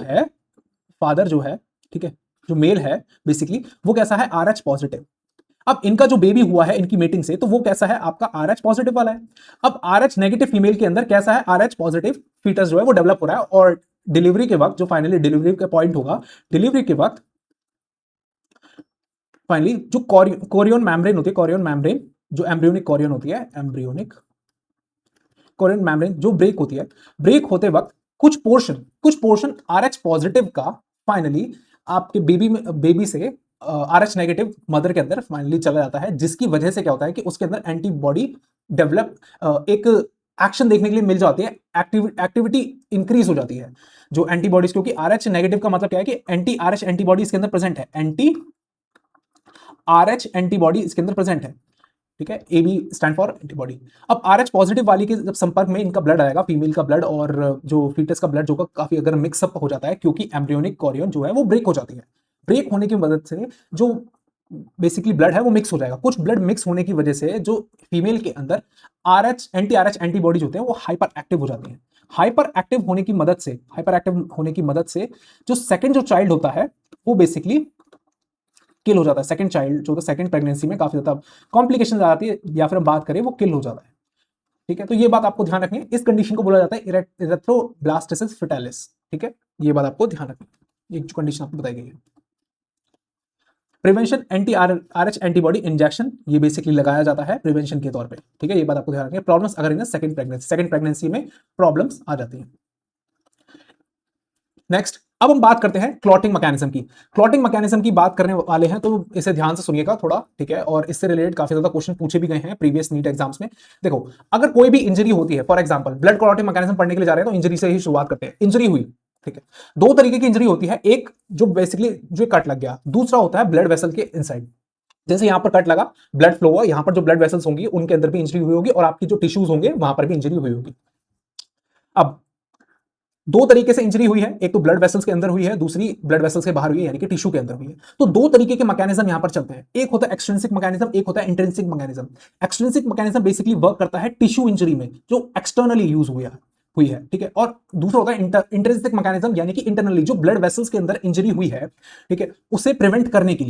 है, ठीक है, जो मेल है बेसिकली वो कैसा है, RH पॉजिटिव। अब इनका जो बेबी हुआ है इनकी मीटिंग से, तो वो कैसा है आपका, RH पॉजिटिव वाला है। अब RH नेगेटिव फीमेल के अंदर कैसा है, RH पॉजिटिव फीटस जो है वो डेवलप हो रहा है, और डिलीवरी के वक्त, जो फाइनली डिलीवरी का पॉइंट होगा, डिलीवरी के वक्त फाइनली जो कोरियन मेम्ब्रेन होती है, कोरियन मेम्ब्रेन जो एम्ब्रियोनिक कोरियन होती है, एम्ब्रियोनिक कोरियन मेम्ब्रेन जो ब्रेक होती है, ब्रेक होते वक्त कुछ पोर्शन RH पॉजिटिव का फाइनली आपके बेबी से RH नेगेटिव मदर के अंदर फाइनली चला जाता है, जिसकी वजह से क्या होता है कि उसके अंदर एंटीबॉडी डेवलप, एक एक्शन देखने के लिए मिल जाती है, एक्टिविटी इंक्रीज हो जाती है जो एंटीबॉडीज, क्योंकि RH नेगेटिव का मतलब क्या है कि एंटी RH एंटीबॉडी इसके अंदर प्रेजेंट है, एंटी RH एंटीबॉडी इसके अंदर प्रेजेंट है, ठीक है। AB stand for antibody. अब RH पॉजिटिव वाली के जब संपर्क में इनका ब्लड आएगा, फीमेल का ब्लड और जो फीटस का ब्लड जो काफी अगर मिक्सअप हो जाता है, क्योंकि एम्ब्रियोनिक कोरियन जो है वो ब्रेक हो जाती है, ब्रेक होने की मदद से जो बेसिकली ब्लड है वो मिक्स हो जाएगा। कुछ ब्लड मिक्स होने की वजह से जो फीमेल के अंदर एंटी RH एंटीबॉडीज होते हैं वो हाइपर एक्टिव हो जाते हैं। हाइपर एक्टिव होने की मदद से जो सेकंड जो चाइल्ड होता है वो बेसिकली किल हो जाता है। सेकंड चाइल्ड जो होता है, सेकंड प्रेगनेंसी में काफी ज्यादा कॉम्प्लिकेशन आती है, या फिर हम बात करें वो किल हो जाता है, ठीक है। तो ये बात आपको ध्यान रखनी है, इस कंडीशन को बोला जाता है इरेथ्रोब्लास्टोसिस फर्टाइलिस, ठीक है। ये बात आपको ध्यान रखनी है, ये जो कंडीशन आपको बताई गई है। Prevention, anti RH antibody injection ये बेसिकली लगाया जाता है प्रिवेंशन के तौर पे, ठीक है। ये बात आपको ध्यान रखनी है। प्रॉब्लम्स अगर इन सेकंड प्रेगनेंसी में प्रॉब्लम्स आ जाती हैं। नेक्स्ट, अब हम बात करते हैं क्लॉटिंग मैकेनिज्म की। क्लॉटिंग मैकेनिज्म की बात करने वाले हैं तो इसे ध्यान से सुनिएगा थोड़ा, ठीक है। और इससे रिलेटेड काफी ज्यादा क्वेश्चन पूछे भी गए हैं प्रीवियस नीट एग्जाम्स में। देखो, अगर कोई भी इंजरी होती है, for example blood clotting mechanism पढ़ने के लिए जा रहे हैं तो इंजरी से ही शुरुआत करते हैं। इंजरी हुई, ठीक है, दो तरीके की इंजरी होती है, एक जो बेसिकली जो कट लग गया, दूसरा होता है ब्लड वेसल के इनसाइड। जैसे यहां पर कट लगा, ब्लड फ्लो हुआ, यहां पर जो ब्लड वेसल्स होंगी उनके अंदर भी इंजरी हुई होगी, और आपकी जो टिश्यूज होंगे वहां पर भी इंजरी हुई होगी। अब दो तरीके से इंजरी हुई है, एक तो ब्लड वेसल्स के अंदर हुई है, दूसरी ब्लड वेसल्स के बाहर हुई है, यानी कि टिश्यू के अंदर हुई है। तो दो तरीके के मैकेनिज्म यहां पर चलते हैं, एक होता है एक्सट्रिंसिक मैकेनिज्म, एक होता है intrinsic mechanism. Extrinsic mechanism basically work करता है टिश्यू इंजरी में जो एक्सटर्नली यूज हुई है, ठीक है। और दूसरा होता है इंट्रिंसिक मैकेनिज्म, यानी कि इंटरनली जो ब्लड वेसल्स के अंदर इंजरी हुई है, ठीक है, उसे प्रिवेंट करने के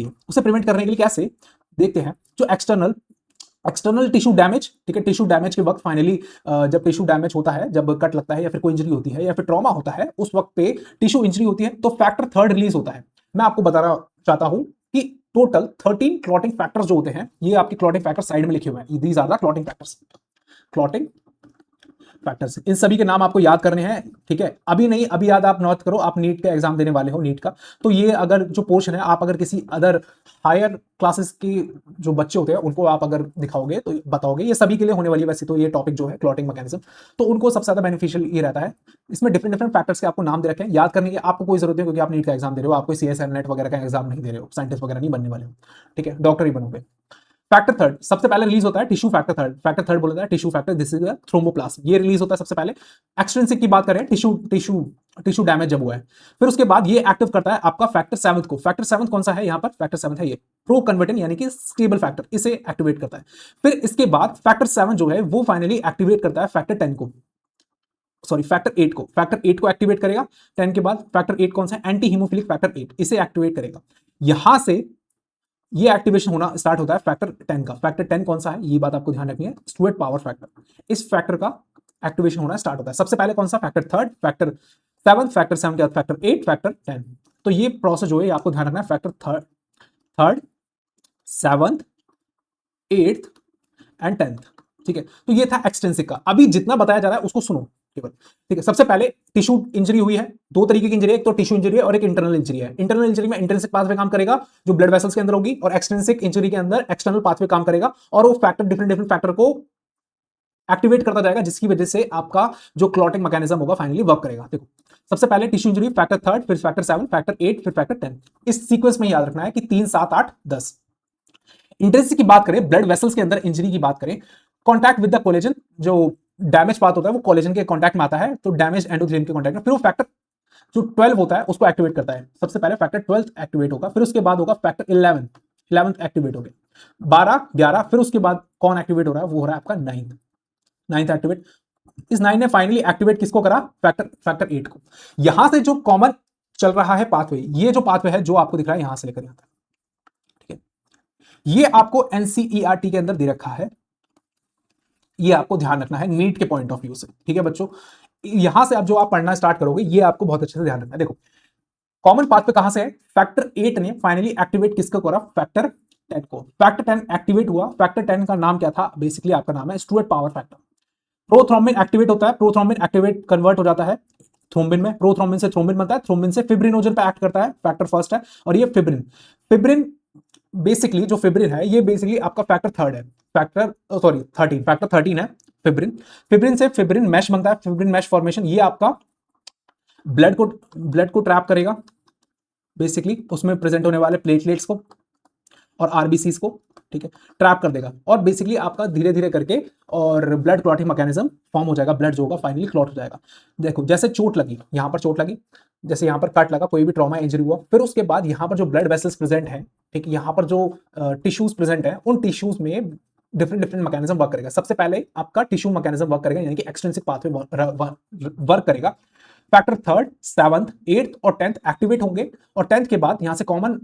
लिए कैसे देखते हैं। जो एक्सटर्नल टिश्यू डैमेज, ठीक है, टिश्यू डैमेज के वक्त फाइनली जब टिश्यू डैमेज होता है, जब कट लगता है या फिर कोई इंजरी होती है या फिर ट्रॉमा होता है, उस वक्त पे टिश्यू इंजरी होती है तो फैक्टर थर्ड रिलीज होता है। मैं आपको बताना चाहता हूं कि टोटल 13 क्लॉटिंग फैक्टर्स जो होते हैं, ये आपके क्लॉटिंग फैक्टर साइड में लिखे हुए हैं, these are the clotting factors. इन सभी के नाम आपको याद करने हैं, ठीक है। अभी नहीं, अभी याद आप नोट करो, आप नीट का एग्जाम देने वाले हो, नीट का। तो ये अगर जो पोर्शन है, आप अगर किसी अदर हायर क्लासेस के जो बच्चे होते हैं उनको आप अगर दिखाओगे तो बताओगे, ये सभी के लिए होने वाली वैसे तो ये टॉपिक जो है क्लॉटिंग मैकेनिज्म, तो उनको सबसे ज्यादा बेनिफिशियल ये रहता है। इसमें डिफरेंट डिफरेंट फैक्टर्स के आपको नाम दे रखे हैं, याद करने की आपको कोई जरूरत नहीं, क्योंकि आप नीट का एग्जाम दे रहे हो, आप कोई CSIR नेट वगैरह का एग्जाम नहीं दे रहे हो, साइंटिस्ट वगैरह नहीं बनने वाले हो, ठीक है, डॉक्टर ही बनोगे। फैक्टर थर्ड सबसे पहले रिलीज होता है, टिश्यू फैक्टर थर्ड बोला जाता है, टिश्यू फैक्टर, दिस इज थ्रोम्बोप्लास्ट, ये रिलीज होता है सबसे पहले। एक्सट्रिंसिक की बात करें, टिश्यू डैमेज जब हुआ है, फिर उसके बाद ये एक्टिव करता है आपका फैक्टर सेवंथ को। फैक्टर सेवंथ कौन सा है, यहां पर फैक्टर सेवंथ है ये प्रो कन्वर्टिन, यानी कि स्टेबल फैक्टर, इसे एक्टिवेट करता है। फिर इसके बाद फैक्टर 7 जो है वो फाइनली एक्टिवेट करता है फैक्टर 10 को, सॉरी फैक्टर 8 को एक्टिवेट करेगा। 10 के बाद फैक्टर 8 कौन सा है, एंटी हीमोफिलिक फैक्टर 8, इसे एक्टिवेट करेगा। यहां से ये एक्टिवेशन होना स्टार्ट होता है फैक्टर 10 का। फैक्टर 10 कौन सा है, ये बात आपको ध्यान रखनी है, स्टुअर्ट पावर फैक्टर, इस फैक्टर का एक्टिवेशन होना स्टार्ट होता है। सबसे पहले कौन सा, फैक्टर 3, फैक्टर 7 के बाद फैक्टर 8, फैक्टर 10। तो ये प्रोसेस जो है आपको ध्यान रखना है, factor third 7th 8th and 10th, ठीक है। तो ये था एक्सटेंसिक का। अभी जितना बताया जा रहा है उसको सुनो, केवल। ठीक है, सबसे पहले टिश्यू इंजरी हुई है, दो तरीके की इंजरी है, एक तो टिश्यू इंजरी है और एक इंटरनल इंजरी है। इंटरनल इंजरी में इंट्रिंसिक पाथवे काम करेगा जो ब्लड वेसल्स के अंदर होगी, और एक्सट्रिंसिक इंजरी के अंदर एक्सटर्नल पाथवे काम करेगा, और वो फैक्टर डिफरेंट डिफरेंट फैक्टर को एक्टिवेट करता जाएगा, जिसकी वजह से आपका जो क्लॉटिंग मैकेनिज्म होगा फाइनली वर्क करेगा। देखो, सबसे पहले टिश्यू इंजरी फैक्टर 3, फिर फैक्टर 7, फैक्टर 8, फिर फैक्टर 10। इस सीक्वेंस में याद रखना है कि 3, 7, 8, 10। इंटेंसिटी की बात करें, ब्लड वेसल्स के अंदर इंजरी की बात करें, कॉन्टैक्ट विद द कोलेजन, जो डैमेज पार्ट होता है वो कोलेजन के कॉन्टैक्ट में आता है, तो डैमेज एंडोथेलियम के कॉन्टैक्ट में, फिर वो फैक्टर जो 12 होता है उसको एक्टिवेट करता है। सबसे पहले फैक्टर 12 एक्टिवेट होगा, फिर उसके बाद होगा फैक्टर 11 एक्टिवेट हो गया, 12, 11, फिर उसके बाद कौन एक्टिवेट हो रहा है, वो हो रहा है आपका 9th एक्टिवेट। इस 9 ने फाइनली एक्टिवेट किसको करा, फैक्टर 8 को। यहां से जो कॉमन चल रहा है पाथवे, ये जो पाथवे है जो आपको दिख रहा है यहां से लेकर यहां तक, ठीक है, ये आपको एनसीईआरटी के अंदर दे रखा है, ये आपको ध्यान रखना है नीट के पॉइंट ऑफ व्यू से। ठीक है बच्चों, यहां से अब जो आप पढ़ना स्टार्ट करोगे ये आपको बहुत अच्छे से ध्यान रखना है। देखो, कॉमन पाथ पे कहां से है, फैक्टर 8 ने फाइनली एक्टिवेट किसको करा, फैक्टर 10 को। फैक्टर 10 एक्टिवेट हुआ, फैक्टर 10 का नाम क्या था, बेसिकली आपका नाम है Stuart power factor. Prothrombin activate होता है, प्रोथ्रोम्बिन एक्टिवेट कन्वर्ट हो जाता है थ्रोम्बिन में, प्रोथ्रोम्बिन से थ्रोम्बिन बनता है, थ्रोम्बिन से फिब्रिनोजन पे एक्ट करता है, फैक्टर फर्स्ट है। और ये फिब्रिन, फिब्रिन बेसिकली जो फिब्रिन है ये बेसिकली आपका फैक्टर 3 है, फैक्टर सॉरी 13, फैक्टर 13 है फिब्रिन। फिब्रिन से फिब्रिन मैश बनता है, फिब्रिन मैश फॉर्मेशन, ये आपका ब्लड को ट्रैप करेगा, बेसिकली उसमें प्रेजेंट होने वाले प्लेटलेट्स को और आरबीसीज को, ठीक है, ट्रैप कर देगा, और बेसिकली आपका धीरे धीरे करके और ब्लड क्लॉटिंग मैकेनिज्म फॉर्म हो जाएगा, ब्लड जो होगा फाइनली क्लॉट हो जाएगा। देखो, जैसे चोट लगी, यहां पर चोट लगी, जैसे यहां पर कट लगा, कोई भी ट्रॉमा इंजरी हुआ, फिर उसके बाद यहां पर जो ब्लड वेसल्स प्रेजेंट है, ठीक है, यहां पर जो टिश्यूज प्रेजेंट है, उन टिश्यूज में डिफरेंट डिफरेंट मैकेनिज्म वर्क करेगा। सबसे पहले आपका टिश्यू मैकेनिज्म वर्क करेगा, यानी कि एक्सट्रिंसिक पाथवे वर्क करेगा। फैक्टर 3, 7, 8 और 10 एक्टिवेट होंगे, और 10 के बाद यहां से कॉमन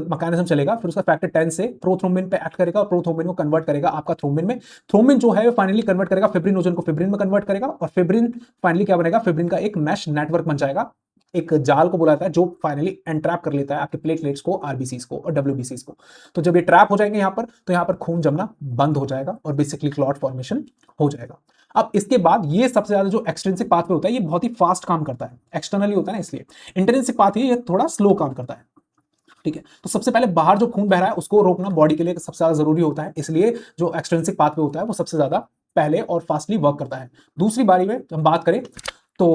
मैकेनिज्म चलेगा, फिर उसका फैक्टर 10 से प्रोथ्रोम्बिन पे एक्ट करेगा, और प्रोथ्रोम्बिन को कन्वर्ट करेगा आपका थ्रोम्बिन में। थ्रोम्बिन जो है फाइनली कन्वर्ट करेगा फिब्रिनोजन को, फिब्रिन में कन्वर्ट करेगा, और फिब्रिन फाइनली क्या बनेगा, फिब्रिन का एक मैश नेटवर्क बन जाएगा, एक जाल को बोला जाता है, जो फाइनली एंट्रैप कर लेता है आपके प्लेटलेट्स को, आरबीसीज को और डब्ल्यूबीसीज को। तो जब ये ट्रैप हो जाएंगे यहां पर, तो यहां पर खून जमना बंद हो जाएगा और बेसिकली क्लॉट फॉर्मेशन हो जाएगा। अब इसके बाद ये सबसे ज्यादा जो एक्सट्रिंसिक पाथवे होता है ये बहुत ही फास्ट काम करता है, एक्सटर्नली होता है ना, इसलिए इंटरिंसिक पाथवे ये थोड़ा स्लो काम करता है। ठीक है, तो सबसे पहले बाहर जो खून बह रहा है उसको रोकना बॉडी के लिए सबसे ज्यादा जरूरी होता है, इसलिए जो एक्सट्रिंसिक पाथवे होता है वो सबसे ज्यादा पहले और फास्टली वर्क करता है। दूसरी बारी में हम बात करें तो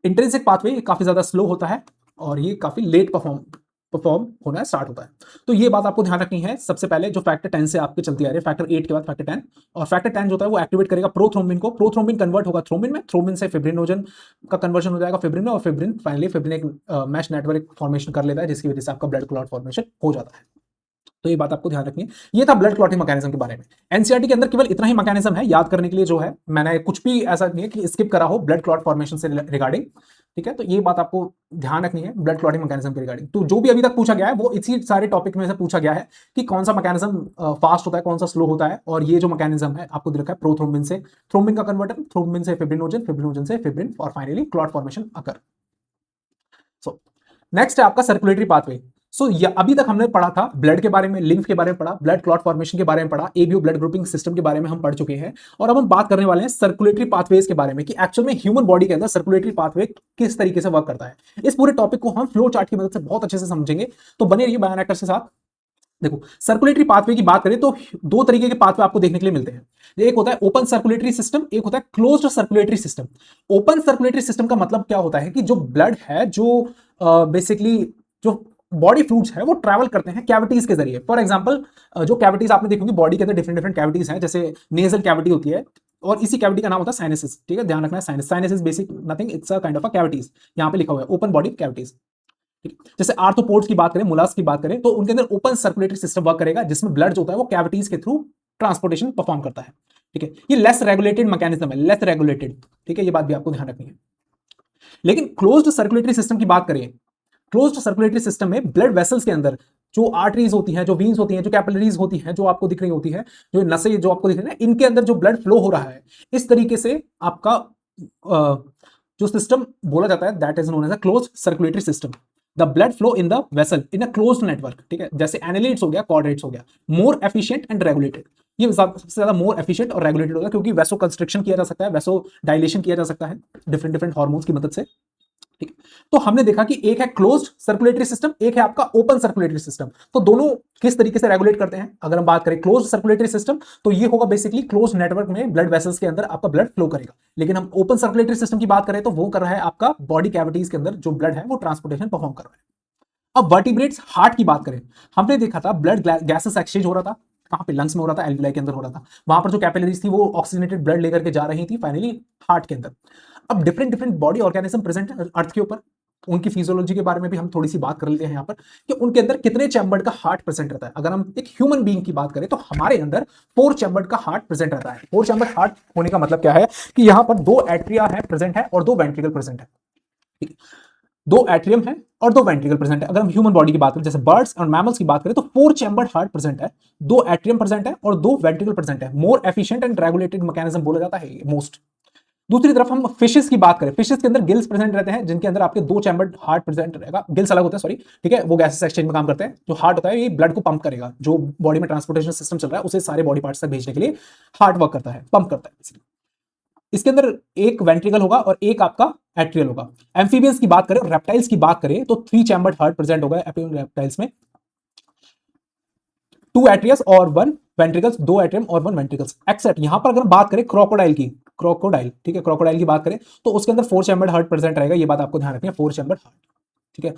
इंट्रिंसिक पाथवे काफी ज्यादा स्लो होता है और ये काफी लेट परफॉर्म होना स्टार्ट होता है। तो ये बात आपको ध्यान रखनी है। सबसे पहले जो फैक्टर 10 से आपके चलती आ रही है, फैक्टर 8 के बाद फैक्टर 10, और फैक्टर 10 जो होता है वो एक्टिवेट करेगा प्रोथ्रोम्बिन को, प्रोथ्रोम्बिन कन्वर्ट होगा थ्रोम्बिन में, थ्रोम्बिन से फिब्रिनोजन का कन्वर्जन हो जाएगा फिब्रिन में, और फिब्रिन फाइनली फिब्रिन एक मैश नेटवर्क फॉर्मेशन कर लेता है, जिसकी वजह से आपका ब्लड क्लॉट फॉर्मेशन हो जाता है। तो ये बात आपको ध्यान रखनी है। ये था ब्लड क्लॉटिंग मैकेनिज्म के बारे में। एनसीईआरटी के अंदर केवल इतना ही मैकेनिज्म है याद करने के लिए, जो है मैंने कुछ भी ऐसा नहीं है कि स्किप करा हो ब्लड क्लॉट फॉर्मेशन से रिगार्डिंग। ठीक है, तो ये बात आपको ध्यान रखनी है ब्लड क्लॉटिंग मैकेनिज्म के रिगार्डिंग। तो जो भी अभी तक पूछा गया है वो इसी सारे टॉपिक में से पूछा गया है कि कौन सा मैकेनिज्म फास्ट होता है, कौन सा स्लो होता है, और ये जो मैकेनिज्म है आपको दे रखा है प्रोथ्रोम्बिन से थ्रोम्बिन का कन्वर्टर, थ्रोम्बिन से फिब्रिनोजन, फिब्रिनोजन से फिब्रिन, और फाइनली क्लॉट फॉर्मेशन अकर। सो नेक्स्ट है आपका सर्कुलेटरी पाथवे। सो अभी तक हमने पढ़ा था ब्लड के बारे में, लिम्फ के बारे में पढ़ा, ब्लड क्लॉट फॉर्मेशन के बारे में पढ़ा, एबीओ ब्लड ग्रुपिंग सिस्टम के बारे में हम पढ़ चुके हैं, और अब हम बात करने वाले हैं सर्कुलेटरी पाथवेज के बारे में कि एक्चुअल में ह्यूमन बॉडी के अंदर सर्कुलेटरी पाथवे किस तरीके से वर्क करता है। इस पूरे टॉपिक को हम फ्लो चार्ट की मदद से बहुत अच्छे से समझेंगे, तो बने रहिए बायोनेक्टर्स के साथ। देखो, सर्कुलेटरी पाथवे की बात करें तो दो तरीके के पाथवे आपको देखने के लिए मिलते हैं। एक होता है ओपन सर्कुलेटरी सिस्टम, एक होता है closed circulatory system. Open circulatory system का मतलब क्या होता है कि जो ब्लड है, जो बेसिकली जो बॉडी फ्लूइड्स है वो ट्रैवल करते हैं कैविटीज के जरिए। फॉर एग्जांपल, जो कैविटीज आपने देखी होंगी बॉडी के अंदर, डिफरेंट डिफरेंट कैविटीज हैं, जैसे नेजल कैविटी होती है, और इसी कैविटी का नाम होता है साइनसिस। ठीक है, ध्यान रखना है, sinus is basic nothing, it's a kind of a cavities, यहां पे लिखा हुआ है ओपन बॉडी कैविटीज। जैसे आर्थ्रोपोड्स की बात करें, मुलास्क की बात करें, तो उनके अंदर ओपन सर्कुलेटरी सिस्टम वर्क करेगा, जिसमें ब्लड जो होता है वो कैविटीज के थ्रू ट्रांसपोर्टेशन परफॉर्म करता है। ठीक है, ये लेस रेगुलेटेड मैकेनिज्म है, लेस रेगुलेटेड। ठीक है, ये बात भी आपको ध्यान रखनी है। लेकिन क्लोज्ड सर्कुलेटरी सिस्टम की बात करें, क्लोज्ड सर्कुलेटरी सिस्टम में ब्लड वेसल्स के अंदर जो आर्टरीज होती हैं, जो वीन्स होती हैं, जो कैपिलरीज होती हैं, जो आपको दिख रही होती है, जो नसें जो आपको दिख रही है, इनके अंदर जो ब्लड फ्लो हो रहा है, इस तरीके से आपका जो सिस्टम बोला जाता है that is known as a closed circulatory system. The blood flow in the vessel in a closed network, ठीक है, जैसे एनालिट्स हो गया, क्वाड्रेट्स हो गया, मोर एफिशिएंट एंड रेगुलेटेड। ये सबसे ज्यादा मोर एफिशिएंट और रेगुलेटेड होगा क्योंकि वेसो कंस्ट्रिक्शन किया जा सकता है, वेसो डायलेशन किया जा सकता है डिफरेंट डिफरेंट हार्मोन्स की मदद से, ठीक है। तो हमने देखा कि एक है क्लोज्ड सर्कुलेटरी सिस्टम, एक है आपका ओपन सर्कुलेटरी सिस्टम। तो दोनों किस तरीके से रेगुलेट करते हैं? अगर हम बात करें क्लोज्ड सर्कुलेटरी सिस्टम, तो ये होगा बेसिकली क्लोज्ड नेटवर्क में ब्लड वेसल्स के अंदर आपका ब्लड फ्लो करेगा। लेकिन हम ओपन सर्कुलेटरी सिस्टम की बात करें तो वो कर रहा है आपका बॉडी कैविटीज के अंदर जो ब्लड है वो ट्रांसपोर्टेशन परफॉर्म कर रहा है। अब वर्टिब्रेट्स, हार्ट की बात करें, हमने देखा था ब्लड गैसेस एक्सचेंज हो रहा था, कहां पे? लंग्स में हो रहा था, एल्विलाई के अंदर हो रहा था। वहां पर जो कैपिलरीज थी वो ऑक्सीजनेटेड ब्लड लेकर के जा रही थी फाइनली हार्ट के अंदर। अब different different body organism present है अर्थ के ऊपर, उनकी फिजियोलॉजी के बारे में भी हम थोड़ी सी बात कर लेते हैं यहाँ पर कि उनके अंदर कितने चैम्बर्ड का हार्ट प्रेजेंट रहता है। अगर हम एक ह्यूमन बीइंग की बात करें तो हमारे अंदर 4 चैम्बर्ड का हार्ट प्रेजेंट रहता है। 4 चैम्बर्ड हार्ट होने का मतलब क्या है कि यहाँ पर 2 एट्रिया है प्रेजेंट है और 2 वेंट्रिकल प्रेजेंट है, ठीक है। 2 एट्रियम है और 2 वेंट्रिकल प्रेजेंट है। अगर हम ह्यूमन बॉडी की बात करें, जैसे बर्ड्स और मैमल्स की बात करें, तो 4 चैम्बर्ड हार्ट प्रेजेंट है, 2 एट्रियम प्रेजेंट है और 2 वेंट्रिकल प्रेजेंट है। More efficient and regulated mechanism बोला जाता है मोस्ट। दूसरी तरफ हम फिशेस की बात करें, फिशेस के अंदर गिल्स प्रेजेंट रहते हैं जिनके अंदर आपके 2 चैम्बर्ड हार्ट प्रेजेंट रहेगा। गिल्स अलग होते हैं, सॉरी, ठीक है, वो गैसेस एक्सचेंज में काम करते हैं। जो हार्ट होता है ये ब्लड को पंप करेगा, जो बॉडी में ट्रांसपोर्टेशन सिस्टम चल रहा है उसे सारे बॉडी पार्ट्स तक भेजने के लिए हार्ट वर्क करता है, पंप करता है। इसके अंदर एक वेंट्रिकल होगा और एक आपका एट्रियल होगा। एम्फीबियंस की बात करें, रेप्टाइल्स की बात करें तो 3 चैम्बर्ड हार्ट प्रेजेंट होगा रेप्टाइल्स में, 2 एट्रियस और 1 वेंट्रिकल्स, 2 एट्रियम और 1 वेंट्रिकल्स एक्सेप्ट। यहां पर अगर बात करें क्रोकोडाइल की, क्रोकोडाइल, ठीक है, क्रोकोडाइल की बात करें तो उसके अंदर 4 चैम्बर्ड हार्ट प्रेजेंट रहेगा। ये बात आपको ध्यान रखनी है, 4 चैम्बर्ड हार्ट, ठीक है,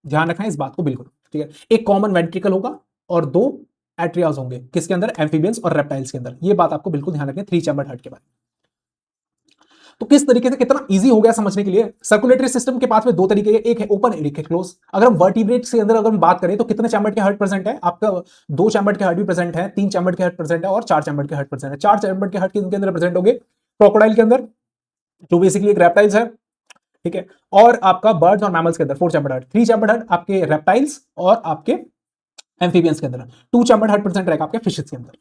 ध्यान रखना है इस बात को बिल्कुल, ठीक है। एक कॉमन वेंट्रिकल होगा और 2 एट्रियाज होंगे किसके अंदर? एम्फीबियंस और रेप्टाइल्स के अंदर। ये बात आपको बिल्कुल ध्यान रखनी है 3 चैम्बर्ड हार्ट के बारे में। तो किस तरीके से कितना इजी हो गया समझने के लिए। सर्कुलेटरी सिस्टम के पास में 2 तरीके, एक है ओपन, एक है क्लोज। अगर हम वर्टिब्रेट्स के अंदर अगर हम बात करें तो कितने चैम्बर्ड के हार्ट प्रेजेंट है? आपका 2 चैम्बर्ड के हार्ट भी प्रेजेंट है, 3 चैम्बर्ड के हार्ट प्रेजेंट है और 4 चैम्बर्ड के हार्ट प्रेजेंट है। 4 चैम्बर्ड के हार्ट के अंदर प्रेजेंट होंगे क्रोकोडाइल के अंदर, जो बेसिकली एक रेप्टाइल्स है, ठीक है, और आपका बर्ड्स और मैमल्स के अंदर 4 चैम्बर्ड हार्ट, 3 चैम्बर्ड हार्ट आपके रेप्टाइल्स और आपके एम्फीबियंस के अंदर, 2 चैम्बर्ड हार्ट प्रेजेंट रहेगा आपके फिशेस के अंदर।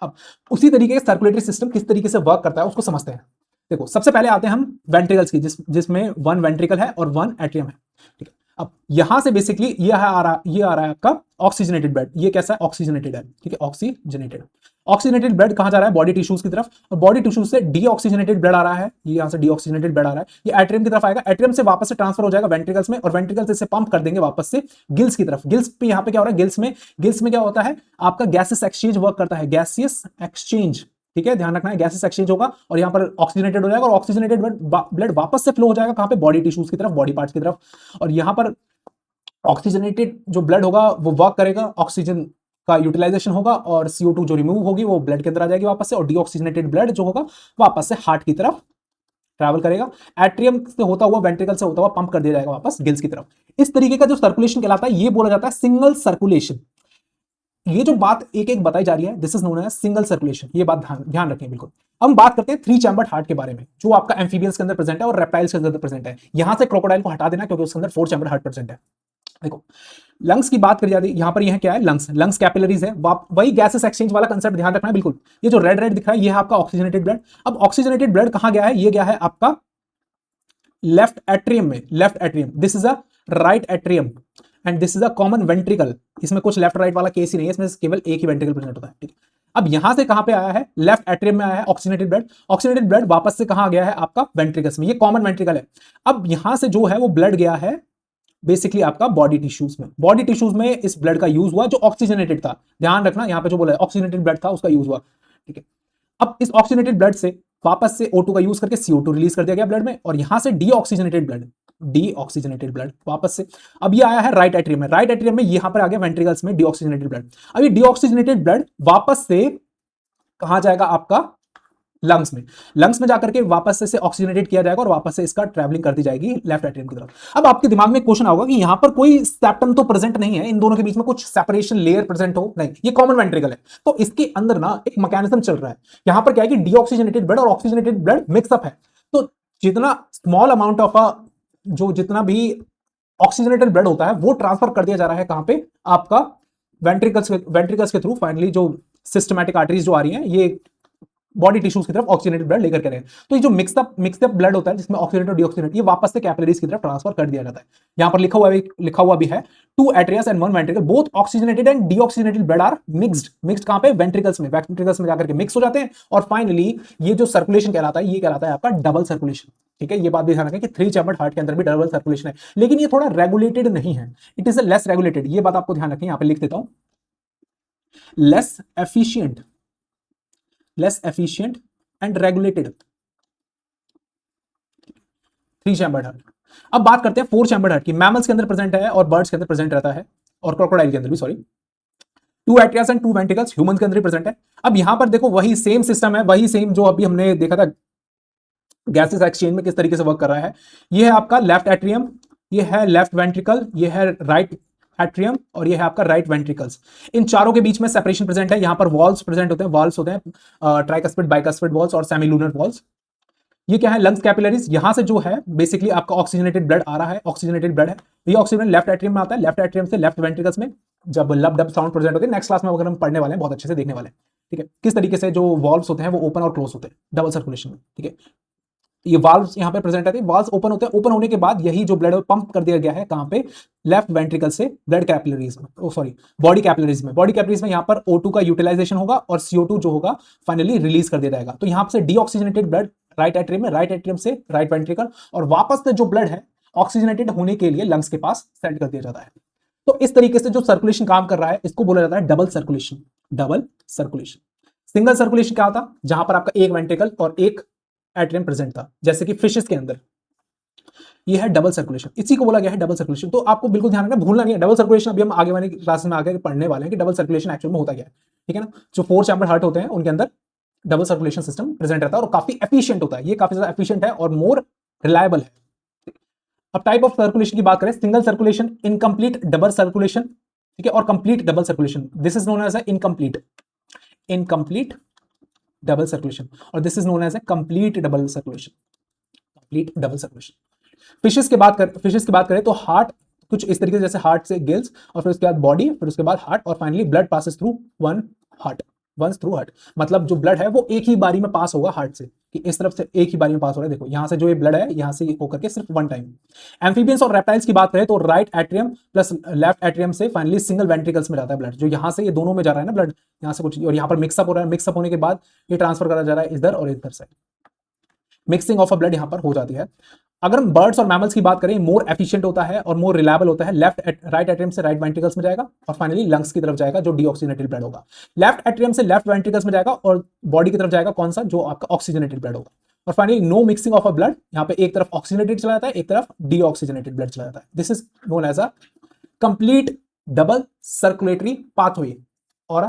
अब उसी तरीके से सर्कुलेटरी सिस्टम किस तरीके से वर्क करता है उसको समझते हैं। देखो, सबसे पहले आते हैं हम वेंट्रिकल्स की, जिसमें 1 वेंट्रिकल है और 1 एट्रियम है, ठीक है। अब यहां से बेसिकली ये आ रहा है आपका ऑक्सीजनेटेड ब्लड। ये कैसा है? ऑक्सीजनेटेड है, ठीक है, ऑक्सीजनेटेड। ऑक्सीजनेटेड ब्लड कहां जा रहा है? बॉडी टिश्यूज की तरफ, और बॉडी टिश्यूज से डीऑक्सीजनेटेड ब्लड आ रहा है, ये यहां से डीऑक्सीजनेटेड ब्लड आ रहा है, ये एट्रियम की तरफ आएगा, एट्रियम से वापस से ट्रांसफर हो जाएगा वेंट्रिकल्स में, और वेंट्रिकल्स इसे पंप कर देंगे वापस से गिल्स की तरफ। गिल्स पे यहां पे क्या हो रहा है? गिल्स में क्या होता है? आपका गैसेस एक्सचेंज वर्क करता है, गैसियस एक्सचेंज, ठीक है, ध्यान रखना है, गैसेस एक्सचेंज होगा और यहां पर ऑक्सीजनेटेड हो जाएगा, और ऑक्सीजनेटेड ब्लड वापस से फ्लो हो जाएगा कहां पे? बॉडी टिश्यूज की तरफ, बॉडी पार्ट्स की तरफ। और यहां पर ऑक्सीजनेटेड जो ब्लड होगा वो वर्क करेगा, ऑक्सीजन का यूटिलाइजेशन होगा और CO2 जो रिमूव होगी वो ब्लड के अंदर आ जाएगी वापस से, और डीऑक्सीजनेटेड ब्लड जो होगा वापस से हार्ट की तरफ ट्रैवल करेगा, एट्रियम से होता हुआ, वेंट्रिकल से होता हुआ पंप कर दिया जाएगा वापस गिल्स की तरफ। इस तरीके का जो सर्कुलेशन कहलाता है ये बोला जाता है सिंगल सर्कुलेशन। ये जो बात एक एक बताई जा रही है, this is known as single circulation. ये बात ध्यान रखें बिल्कुल। अब हम बात करते हैं 3 चैम्बर्ड हार्ट के बारे में, जो आपका एम्फीबियंस के अंदर प्रेजेंट है और रेप्टाइल्स के अंदर प्रेजेंट है। यहां से क्रोकोडाइल को हटा देना क्योंकि उसके अंदर 4 चैम्बर्ड हार्ट प्रेजेंट है। देखो, लंग्स की बात करी जाती है, यहां पर यह क्या है? लंग्स कैपिलरीज है, वही गैसेस एक्सचेंज वाला कंसेप्ट ध्यान रखना है बिल्कुल। ये जो रेड रेड दिख रहा है ये है आपका ऑक्सीजनेटेड ब्लड। अब ऑक्सीजनेटेड ब्लड कहां गया है? ये गया है आपका लेफ्ट एट्रियम में, left atrium, this is a right atrium and this is a common ventricle. इसमें कुछ लेफ्ट राइट वाला केस ही नहीं है, इसमें केवल एक ही वेंट्रिकल प्रेजेंट होता है, ठीक है। अब यहां से कहां पे आया है? लेफ्ट एट्रियम में आया है ऑक्सीजनेटेड ब्लड। ऑक्सीजनेटेड ब्लड वापस से कहां गया है? आपका वेंट्रिकल्स में, ये कॉमन वेंट्रिकल है। अब यहां से जो है वो ब्लड गया है बेसिकली आपका बॉडी टिश्यूज में। बॉडी टिश्यूज में इस ब्लड का यूज हुआ जो ऑक्सीजनेटेड था, ध्यान रखना, यहां पे जो बोला है ऑक्सीजनेटेड ब्लड था उसका यूज हुआ, ठीक है। अब इस ऑक्सीजनेटेड ब्लड से वापस से O2 का यूज करके CO2 रिलीज कर दिया गया ब्लड में, और यहां से डीऑक्सीजनेटेड ब्लड वापस से अब ये आया है राइट एट्रियम में। राइट एट्रियम में यहां पर आ गया वेंट्रिकल्स में डीऑक्सीजनेटेड ब्लड। अब ये डीऑक्सीजनेटेड ब्लड वापस से कहां जाएगा? आपका लंग्स में जाकर के वापस से ऑक्सीजनेटेड किया जाएगा और वापस से इसका ट्रैवलिंग करती जाएगी लेफ्ट एट्रियम की तरफ। अब आपके दिमाग में क्वेश्चन होगा कि यहां पर कोई सेप्टम तो प्रेजेंट नहीं है, इन दोनों के बीच में कुछ सेपरेशन लेयर प्रेजेंट हो? नहीं, ये कॉमन वेंट्रिकल है। तो इसके अंदर ना एक मैकेनिज्म चल रहा है, यहां पर क्या है कि डीऑक्सीजनेटेड ब्लड और ऑक्सीजनेटेड ब्लड मिक्सअप है। तो जितना स्मॉल अमाउंट ऑफ जितना भी ऑक्सीजनेटेड ब्लड होता है वो ट्रांसफर कर दिया जा रहा है कहां पे? आपका वेंट्रिकल्स के थ्रू। फाइनली जो सिस्टमैटिक आर्टरीज जो आ रही हैं ये बॉडी टिश्यूज की तरफ ऑक्सीजनेटेड ब्लड लेकर के रहे। तो ये जो मिक्सअप ब्लड होता है जिसमें ऑक्सीजनेट और डीऑक्सीजनेट, ये वापस से कैपिलरीज की तरफ ट्रांसफर कर दिया जाता है। यहां पर लिखा हुआ भी है 2 atrias and 1 ventricle both oxygenated and deoxygenated blood are mixed कहां पे? वेंट्रिकल्स में जाकर के मिक्स हो जाते हैं और फाइनली ये जो सर्कुलेशन कहलाता है ये कहलाता है आपका डबल सर्कुलेशन। ठीक है, ये बात भी ध्यान रखें कि 3 चैम्बर्ड हार्ट के अंदर भी डबल सर्कुलेशन है, लेकिन ये थोड़ा रेगुलेटेड नहीं है, इट इज लेस रेगुलेटेड। ये बात आपको ध्यान रखें, यहां पे लिख देता हूं, less efficient and regulated 3 chambered heart. अब बात करते हैं 4 चैम्बर्ड हार्ट की। मैमल्स के अंदर प्रेजेंट है और बर्ड्स के अंदर प्रेजेंट रहता है, और क्रोकोडाइल के अंदर भी, सॉरी। 2 एट्रियास एंड 2 वेंट्रिकल्स ह्यूमन के अंदर भी प्रेजेंट है। अब यहां पर देखो वही सेम सिस्टम है, वही सेम जो अभी हमने देखा था गैसेस एक्सचेंज में किस तरीके से वर्क कर रहा है। ये है आपका लेफ्ट एट्रियम, ये है लेफ्ट वेंट्रिकल, ये है राइट एट्रियम और ये है आपका राइट वेंट्रिकल्स। इन चारों के बीच में सेपरेशन प्रेजेंट है। यहां पर वॉल्स प्रेजेंट होते हैं, वॉल्स होते हैं ट्राइकस्पिड बाइकस्पिड वॉल्स और सेमीलूनर वॉल्स। ये क्या है? Lungs capillaries. यहां से जो है बेसिकली आपका ऑक्सीजनेटेड ब्लड आ रहा है, ऑक्सीजनेटेड ब्लड है। ये ऑक्सीजन लेफ्ट एट्रियम में आता है, लेफ्ट एट्रियम से लेफ्ट वेंट्रिकल्स में जब लब डब साउंड प्रेजेंट होते हैं। नेक्स्ट क्लास में अगर हम पढ़ने वाले हैं, बहुत अच्छे से देखने वाले हैं। ठीक है, किस तरीके से जो वॉल्व्स होते हैं वो ओपन और क्लोज होते हैं डबल सर्कुलेशन में। ठीक है, ये वाल्व्स यहां पे प्रेजेंट रहते हैं, वाल्व्स ओपन होते हैं, ओपन होने के बाद यही जो ब्लड पंप कर दिया गया है कहां पे? लेफ्ट वेंट्रिकल से ब्लड कैपिलरीज में, सॉरी बॉडी कैपिलरीज में। बॉडी कैपिलरीज में यहां पर O2 का यूटिलाइजेशन होगा और CO2 जो होगा फाइनली रिलीज कर दिया जाएगा। तो यहां से डीऑक्सीजनेटेड ब्लड राइट एट्रियम में, राइट एट्रियम से राइट वेंट्रिकल, और वापस से जो ब्लड है ऑक्सीजनेटेड होने के लिए लंग्स के पास सेंड कर दिया जाता है। तो इस तरीके से जो सर्कुलेशन काम कर रहा है इसको बोला जाता है double circulation. Double circulation. Single circulation क्या होता? जहां पर आपका एक वेंट्रिकल और एक एट्रियम प्रेजेंट था, जैसे कि फिशेस के अंदर। ये है डबल सर्कुलेशन, इसी को बोला गया है डबल सर्कुलेशन। तो आपको बिल्कुल ध्यान रखना, भूलना नहीं है डबल सर्कुलेशन। अभी हम आगे वाली क्लास में आगे पढ़ने वाले हैं कि डबल सर्कुलेशन एक्चुअल में होता क्या है। ठीक है ना, जो 4 चैम्बर हार्ट होते हैं उनके अंदर डबल सर्कुलेशन सिस्टम प्रेजेंट रहता है और काफी एफिशिएंट होता है। ये काफी ज्यादा एफिशिएंट है और मोर रिलायबल है। अब टाइप ऑफ सर्कुलेशन की बात करें, single circulation, incomplete double circulation, ठीक है, और complete double circulation. This is known as incomplete double circulation और this is known as a complete double circulation. Fishes की बात करें तो हार्ट कुछ इस तरीके से, जैसे हार्ट से गिल्स और फिर उसके बाद बॉडी, फिर उसके बाद हार्ट और finally blood passes through once through heart. मतलब जो ब्लड है वो एक ही बारी में पास होगा हार्ट से, कि इस तरफ से एक ही बारी में पास हो रहा है। देखो यहां से जो ये ब्लड है यहां से होकर के सिर्फ वन टाइम। एम्फीबियंस और रेप्टाइल्स की बात करें तो right atrium plus left atrium से फाइनली सिंगल वेंट्रिकल्स में जाता है ब्लड, जो यहां से ये दोनों में जा रहा है ना ब्लड, यहां से कुछ और यहां पर मिक्सअप हो रहा है। मिक्सअप होने के बाद ये ट्रांसफर करा जा रहा है इधर और इधर से, मिक्सिंग ऑफ अ ब्लड यहां पर हो जाती है। अगर हम बर्ड्स और मैमल्स की बात करें, मोर एफिशिएंट होता है और मोर रिलायबल होता है। राइट एट्रियम से राइट वेंट्रिकल्स में जाएगा और फाइनली लंग्स की तरफ जाएगा जो डीऑक्सीजनेटेड ब्लड होगा। लेफ्ट एट्रियम से लेफ्ट वेंट्रिकल्स में जाएगा और बॉडी की तरफ जाएगा कौन सा? जो आपका ऑक्सीजनेटेड ब्लड होगा। और finally no mixing of a blood, यहां पे एक तरफ ऑक्सीजनेटेड चला जाता है, एक तरफ डीऑक्सीजनेटेड ब्लड चला जाता है। This is known as a complete double circulatory pathway और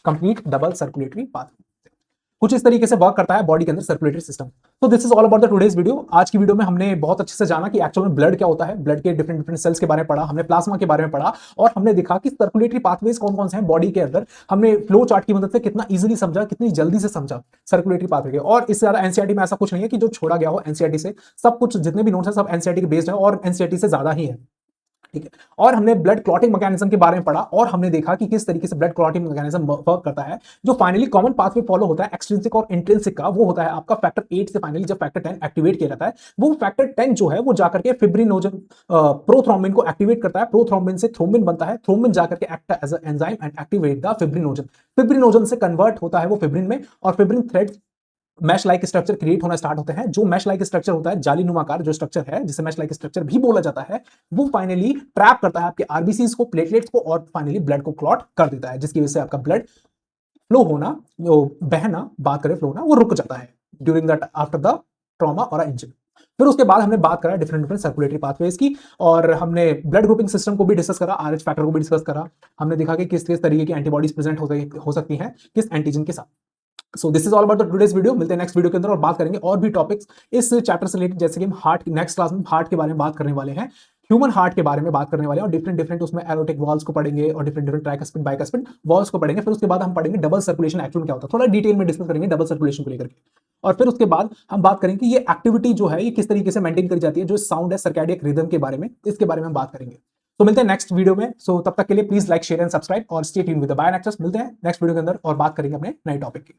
कंप्लीट डबल सर्कुलेटरी पाथवे। कुछ इस तरीके से वर्क करता है बॉडी के अंदर सर्कुलेटरी सिस्टम। तो this is all about the today's video. आज की वीडियो में हमने बहुत अच्छे से जाना कि एक्चुअल में ब्लड क्या होता है, ब्लड के डिफरेंट सेल्स के बारे में पढ़ा, हमने प्लाज्मा के बारे में पढ़ा और हमने देखा कि सर्कुलेटरी पाथवेज कौन कौन से हैं बॉडी के अंदर। हमने फ्लो चार्ट की मदद से कितना इजीली समझा, कितनी जल्दी से समझा सर्कुलेटरी पाथवे। और इससे ज्यादा एनसीईआरटी में ऐसा कुछ नहीं है कि जो छोड़ा गया हो एनसीईआरटी से। सब कुछ जितने भी नोट्स हैं सब एनसीईआरटी के बेस्ड है और एनसीईआरटी से ज्यादा ही है। ठीक है, और हमने ब्लड क्लॉटिंग मैकेनिज्म के बारे में पढ़ा और हमने देखा कि किस तरीके से ब्लड क्लॉटिंग मैकेनिज्म वर्क करता है। जो फाइनली कॉमन पाथवे फॉलो होता है एक्सट्रिंसिक और इंट्रिंसिक का, वो होता है आपका फैक्टर 8 से फाइनली जब फैक्टर 10 एक्टिवेट किया जाता है, वो फैक्टर 10 जो है वो जाकर के फिब्रिनोजन प्रोथ्रोम्बिन को एक्टिवेट करता है। प्रोथ्रोम्बिन से थ्रोम्बिन बनता है, थ्रोम्बिन जाकर के act as a enzyme and activate the fibrinogen. Fibrinogen से कन्वर्ट होता है वो फिब्रिन में और fibrin thread mesh like structure create होना स्टार्ट होते हैं। जो मैश लाइक स्ट्रक्चर होता है, जालीनुमाकार जो स्ट्रक्चर है जिसे मैश लाइक स्ट्रक्चर भी बोला जाता है, वो फाइनली ट्रैप करता है आपके आरबीसीज को, प्लेटलेट्स को और फाइनली ब्लड को क्लॉट कर देता है, जिसकी वजह से आपका ब्लड फ्लो होना, जो बहना, बात करें फ्लो होना, वो रुक जाता है during that after the trauma और इंजरी। फिर उसके बाद हमने बात करा डिफरेंट सर्कुलेटरी पाथवेज की और हमने ब्लड ग्रुपिंग सिस्टम को भी डिस्कस करा, आरएच फैक्टर को भी डिस्कस करा। हमने देखा कि किस किस तरीके की एंटीबॉडीज प्रेजेंट हो सकती हैं किस एंटीजन के साथ। So this is all about the today's video. मिलते हैं नेक्स्ट वीडियो के अंदर और बात करेंगे और भी टॉपिक्स इस चैप्टर से रिलेटेड, जैसे कि हम हार्ट नेक्स्ट क्लास में हार्ट के बारे में बात करने वाले हैं, ह्यूमन हार्ट के बारे में बात करने वाले हैं और डिफरेंट उसमें एरोटिक वॉल्स को पढ़ेंगे और डिफरेंट ट्राइकस्पिड बाइकस्पिड वॉल्स को पढ़ेंगे। फिर उसके बाद हम पढ़ेंगे डबल सर्कुलेशन एक्चुअल क्या होता है, थोड़ा डिटेल में डिस्कस करेंगे डबल सर्कुलेशन को लेकर के। और फिर उसके बाद हम बात करेंगे कि ये एक्टिविटी जो है ये किस तरीके से मेंटेन करी जाती है, जो साउंड है सर्कैडियक रिदम के बारे में, इसके बारे में हम बात करेंगे। तो मिलते हैं नेक्स्ट वीडियो में। सो तब तक के लिए please like share and subscribe और स्टे ट्यून्ड विद द बायोनेक्टर्स। मिलते हैं नेक्स्ट वीडियो के अंदर और बात करेंगे अपने नए टॉपिक की।